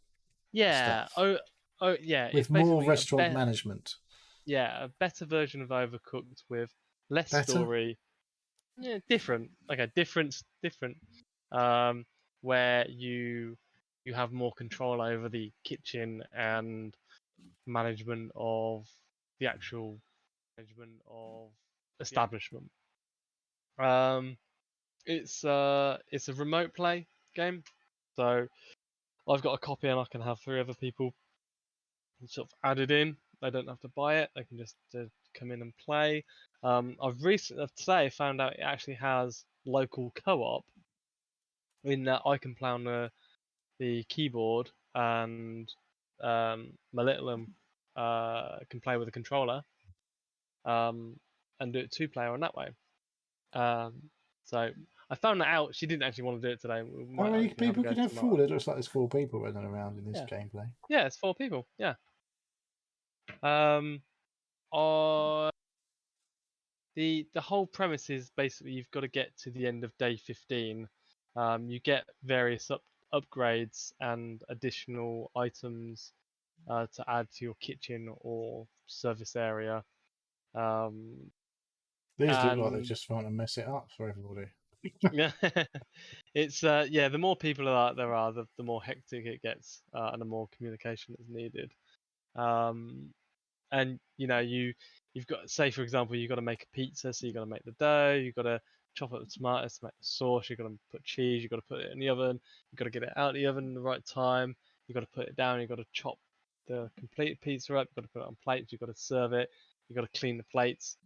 Yeah. stuff. Oh yeah. With It's more basically restaurant management. Yeah, a better version of Overcooked with less Better? story. Yeah, different. Okay, different. Where you have more control over the kitchen and management of the actual management of establishment. It's a remote play game, so I've got a copy and I can have 3 other people sort of added in. They don't have to buy it; they can just come in and play. I've recently today found out it actually has local co-op, in that I can play on the keyboard and my little one can play with a controller and do it 2-player on that way. So I found that out. She didn't actually want to do it today. We How might many actually have a people go can have tomorrow. 4? It looks like there's 4 people running around in this Yeah. gameplay. Yeah, it's 4 people. Yeah. The whole premise is basically you've got to get to the end of day 15. You get various upgrades and additional items to add to your kitchen or service area. These look like they're and just trying to mess it up for everybody. yeah, it's the more people there are, the more hectic it gets, and the more communication is needed. And you've got, say for example, you've got to make a pizza, so you've got to make the dough, you've got to chop up the tomatoes to make the sauce, you've got to put cheese, you've got to put it in the oven, you've got to get it out of the oven in the right time, you've got to put it down, you've got to chop the complete pizza up, you've got to put it on plates, you've got to serve it, you've got to clean the plates.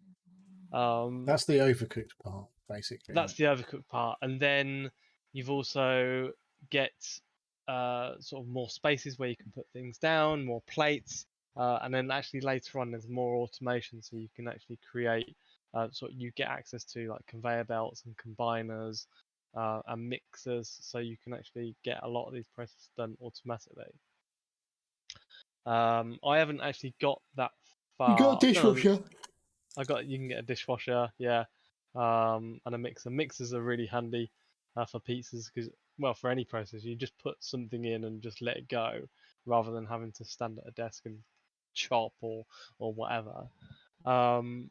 That's the overcooked part, basically. That's the overcooked part, and then you've also get sort of more spaces where you can put things down, more plates, and then actually later on there's more automation, so you can actually create sort of, you get access to like conveyor belts and combiners and mixers, so you can actually get a lot of these processes done automatically. I haven't actually got that far. You got a dishwasher? You can get a dishwasher, yeah, and a mixer. Mixers are really handy for pizzas because, well, for any process, you just put something in and just let it go, rather than having to stand at a desk and chop or whatever. And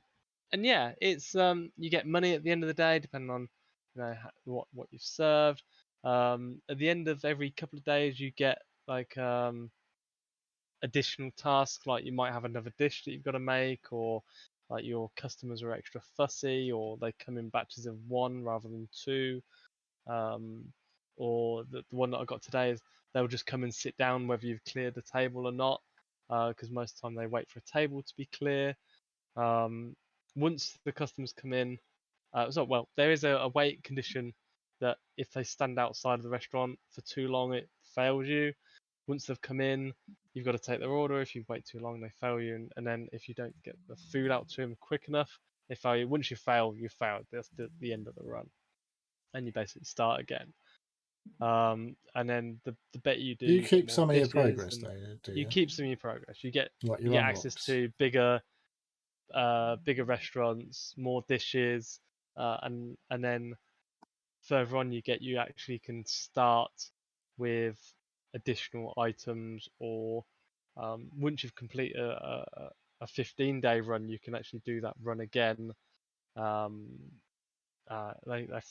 yeah, it's you get money at the end of the day depending on what you've served. At the end of every couple of days, you get like additional tasks, like you might have another dish that you've got to make, or like your customers are extra fussy, or they come in batches of 1 rather than 2. or the one that I got today is they'll just come and sit down whether you've cleared the table or not, because most of the time they wait for a table to be clear. Once the customers come in, there is a wait condition that if they stand outside of the restaurant for too long, it fails you. Once they've come in, you've got to take their order. If you wait too long, they fail you, and then if you don't get the food out to them quick enough, they fail you. Once you fail, you failed. That's the end of the run, and you basically start again. And then the better you do, You get keep more some of your dishes, progress, and though, do you you? keep some of your progress. You get Like you your get access unlocks. to bigger restaurants, more dishes, and then further on you actually can start with additional items, or once you've completed a 15-day run, you can actually do that run again. They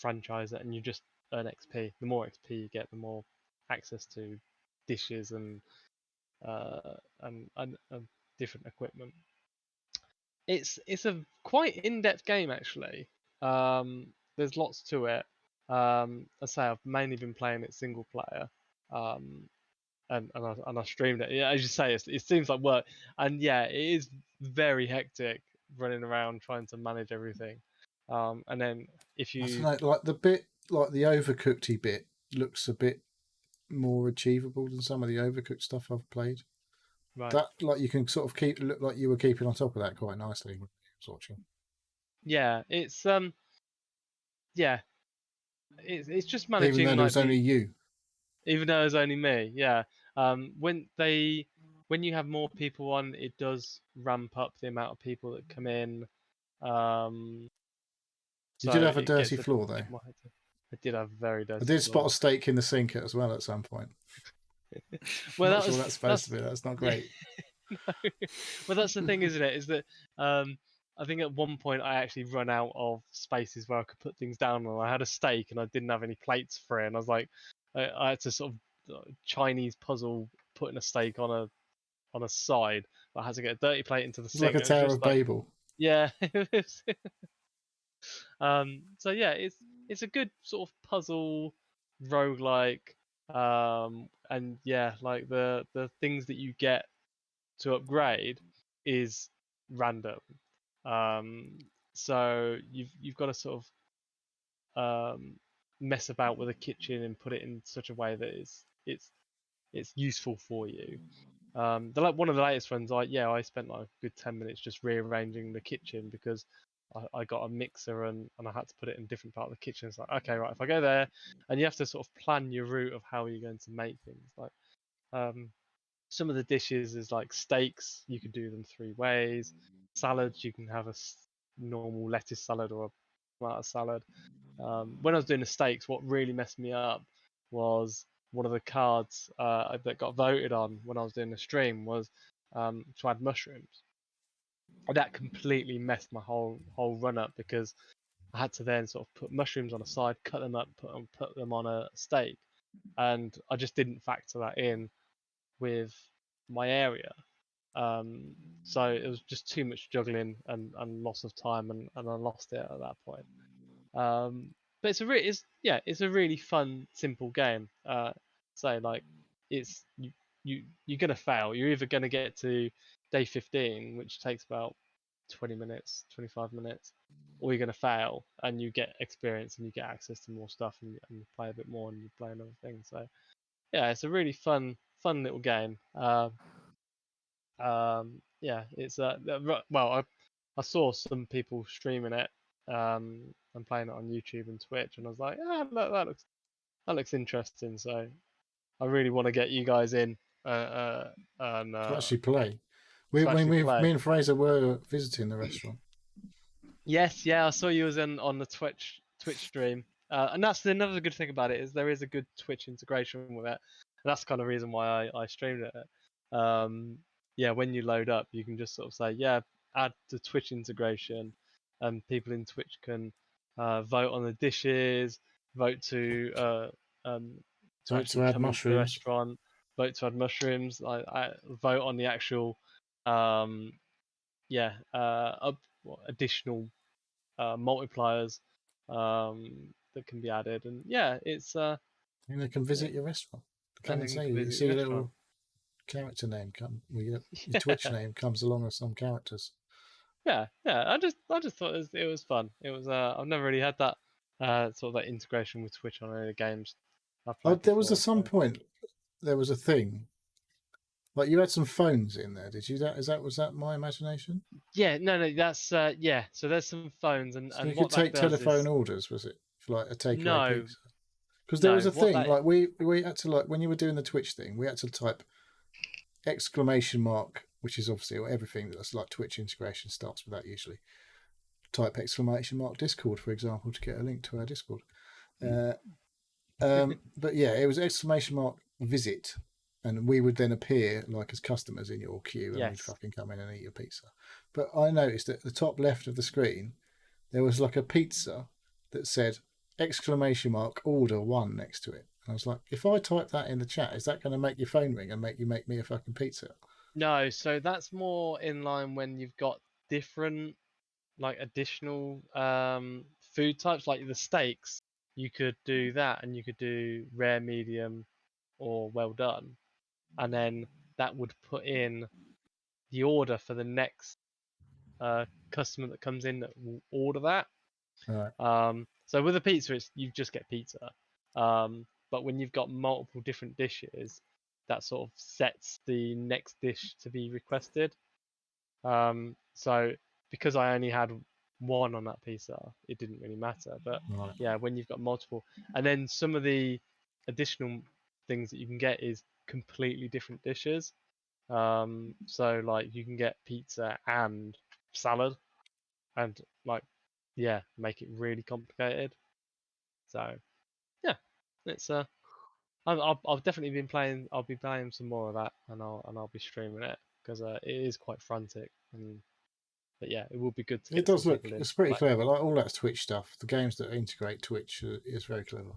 franchise it, and you just earn XP. The more XP you get, the more access to dishes and different equipment. It's a quite in-depth game actually. There's lots to it. I say I've mainly been playing it single player, and I streamed it. Yeah, as you say, it seems like work, and yeah, it is very hectic running around trying to manage everything. And then if I don't you know, like the bit, like the overcookedy bit, looks a bit more achievable than some of the overcooked stuff I've played. right, That, like, you can sort of look like you were keeping on top of that quite nicely when I was watching. yeah, it's just Even managing though there was only you. even though it's only me, yeah. When you have more people on, it does ramp up the amount of people that come in. You So did have a it dirty gets a floor, though. bit more hectic. I did have a very dirty I did spot floor. a steak in the sink as well at some point. Well, Not sure that's supposed to be. That's not great. No. Well, that's the thing, isn't it? Is that I think at one point I actually run out of spaces where I could put things down, and I had a steak and I didn't have any plates for it, and I was like, I had to sort of Chinese puzzle putting a steak on a side. I had to get a dirty plate into the It's like sink. a It was Tower just of like, Babel. yeah. So yeah, it's a good sort of puzzle roguelike, and yeah, like the things that you get to upgrade is random. So you've got to sort of mess about with the kitchen and put it in such a way that it's useful for you. One of the latest ones, I spent like a good 10 minutes just rearranging the kitchen because I got a mixer and I had to put it in a different part of the kitchen. It's like, okay, right, if I go there, and you have to sort of plan your route of how you're going to make things. Like some of the dishes is like steaks, you can do them 3 ways. Salads, you can have a normal lettuce salad or a tomato salad. When I was doing the steaks, what really messed me up was one of the cards that got voted on when I was doing the stream was to add mushrooms. And that completely messed my whole run up because I had to then sort of put mushrooms on a side, cut them up, put them on a steak, and I just didn't factor that in with my area. So it was just too much juggling and loss of time, and I lost it at that point. But it's a really fun, simple game. So like, it's you're gonna fail. You're either gonna get to day 15, which takes about 20 minutes, 25 minutes, or you're gonna fail and you get experience and you get access to more stuff and you play a bit more and you play another thing. So yeah, it's a really fun little game. Yeah, it's I saw some people streaming it and playing it on YouTube and Twitch, and I was like, that looks interesting. So I really want to get you guys in and To actually play. to actually play. Me and Fraser were visiting the restaurant. Yes, yeah, I saw you was on the Twitch stream, and that's another good thing about it is there is a good Twitch integration with it, and that's the kind of reason why I streamed it. Yeah, when you load up, you can just sort of say, yeah, add the Twitch integration, and people in Twitch can vote on the dishes, vote to Vote actually to add come into the mushrooms. restaurant, vote to add mushrooms, I vote on the actual additional multipliers that can be added, and yeah, it's And they can visit your restaurant. Come and then you say can you visit see your your little restaurant. character name come. Well, your Twitch name comes along with some characters. Yeah. I just thought it was fun. It was I've never really had that sort of that integration with Twitch on any of the games I've Oh, played there was before. at some so- point there was a thing. Like you had some phones in there, did you? Was that my imagination? Yeah, no, that's yeah. So there's some phones, and So you what could take that does telephone is orders, was it? For like a takeaway no, pizza? Because there was no. a What thing, that like we had to, like when you were doing the Twitch thing, we had to type exclamation mark, which is obviously everything that's like Twitch integration starts with that usually. Type exclamation mark Discord, for example, to get a link to our Discord. But yeah, it was exclamation mark visit, and we would then appear like as customers in your queue, and we'd yes, fucking come in and eat your pizza. But I noticed at the top left of the screen there was like a pizza that said exclamation mark order 1 next to it. And I was like, if I type that in the chat, is that going to make your phone ring and make you make me a fucking pizza? no. So that's more in line when you've got different like additional food types, like the steaks. You could do that, and you could do rare, medium, or well done, and then that would put in the order for the next customer that comes in that will order that. All right. So with a pizza, you just get pizza. But when you've got multiple different dishes, that sort of sets the next dish to be requested. So because I only had one on that pizza, it didn't really matter. But Right. yeah, when you've got multiple, and then some of the additional things that you can get is completely different dishes. So like you can get pizza and salad, and like yeah, make it really complicated. So yeah, it's I've definitely been playing. I'll be playing some more of that, and I'll be streaming it because it is quite frantic. But yeah, it will be good to It get does some look, people in. it's pretty Like, clever. Like all that Twitch stuff, the games that integrate Twitch is very clever.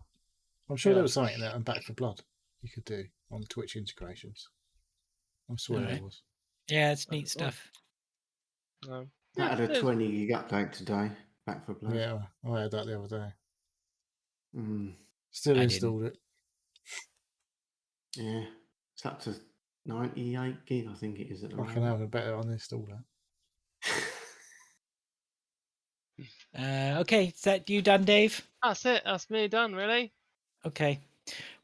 I'm sure there Yeah. was something in that and Back for Blood you could do on Twitch integrations. I swear there Alright. was. Yeah, it's neat Oh. stuff. That yeah, had a there's- 20 gig update today. Back for Blood. Yeah, I had that the other day. Mm, Still I installed it. yeah. It's up to 98 gig, I think it is at the Fucking moment. hell, I better uninstall that. Okay, is that you done, Dave? That's it. That's me done. Really. Okay.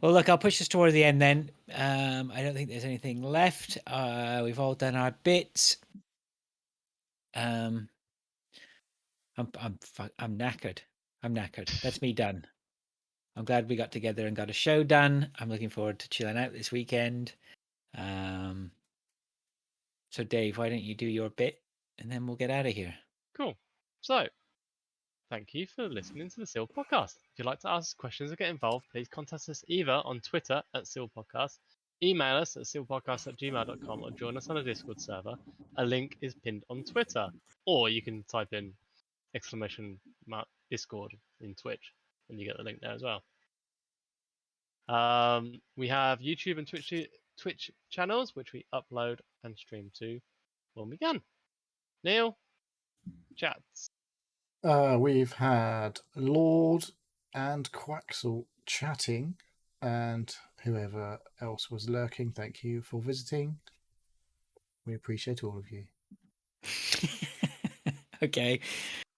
Well, look, I'll push us toward the end then. I don't think there's anything left. We've all done our bits. I'm knackered. I'm knackered. That's me done. I'm glad we got together and got a show done. I'm looking forward to chilling out this weekend. So, Dave, why don't you do your bit, and then we'll get out of here. Cool. So, thank you for listening to the Seal Podcast. If you'd like to ask questions or get involved, please contact us either on Twitter at Seal Podcast, email us at sealpodcast@gmail.com, or join us on a Discord server. A link is pinned on Twitter, or you can type in exclamation mark Discord in Twitch, and you get the link there as well. We have YouTube and Twitch channels, which we upload and stream to when we can. Neil, chats. We've had Lord and Quaxel chatting, and whoever else was lurking, thank you for visiting. We appreciate all of you. Okay.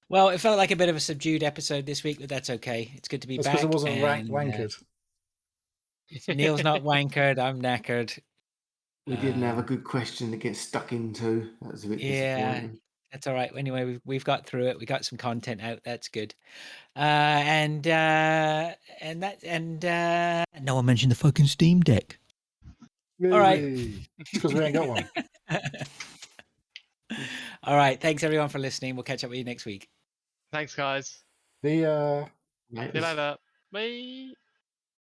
Well, it felt like a bit of a subdued episode this week, but that's okay. It's good to be That's back. because I wasn't and, wankered. Neil's not wankered. I'm knackered. We didn't have a good question to get stuck into. That was a bit Yeah, disappointing. that's all right. Anyway, we've got through it. We got some content out. That's good. No one mentioned the fucking Steam Deck. All right. It's because we ain't got one. All right. Thanks everyone for listening. We'll catch up with you next week. Thanks, guys. The See you later. Bye.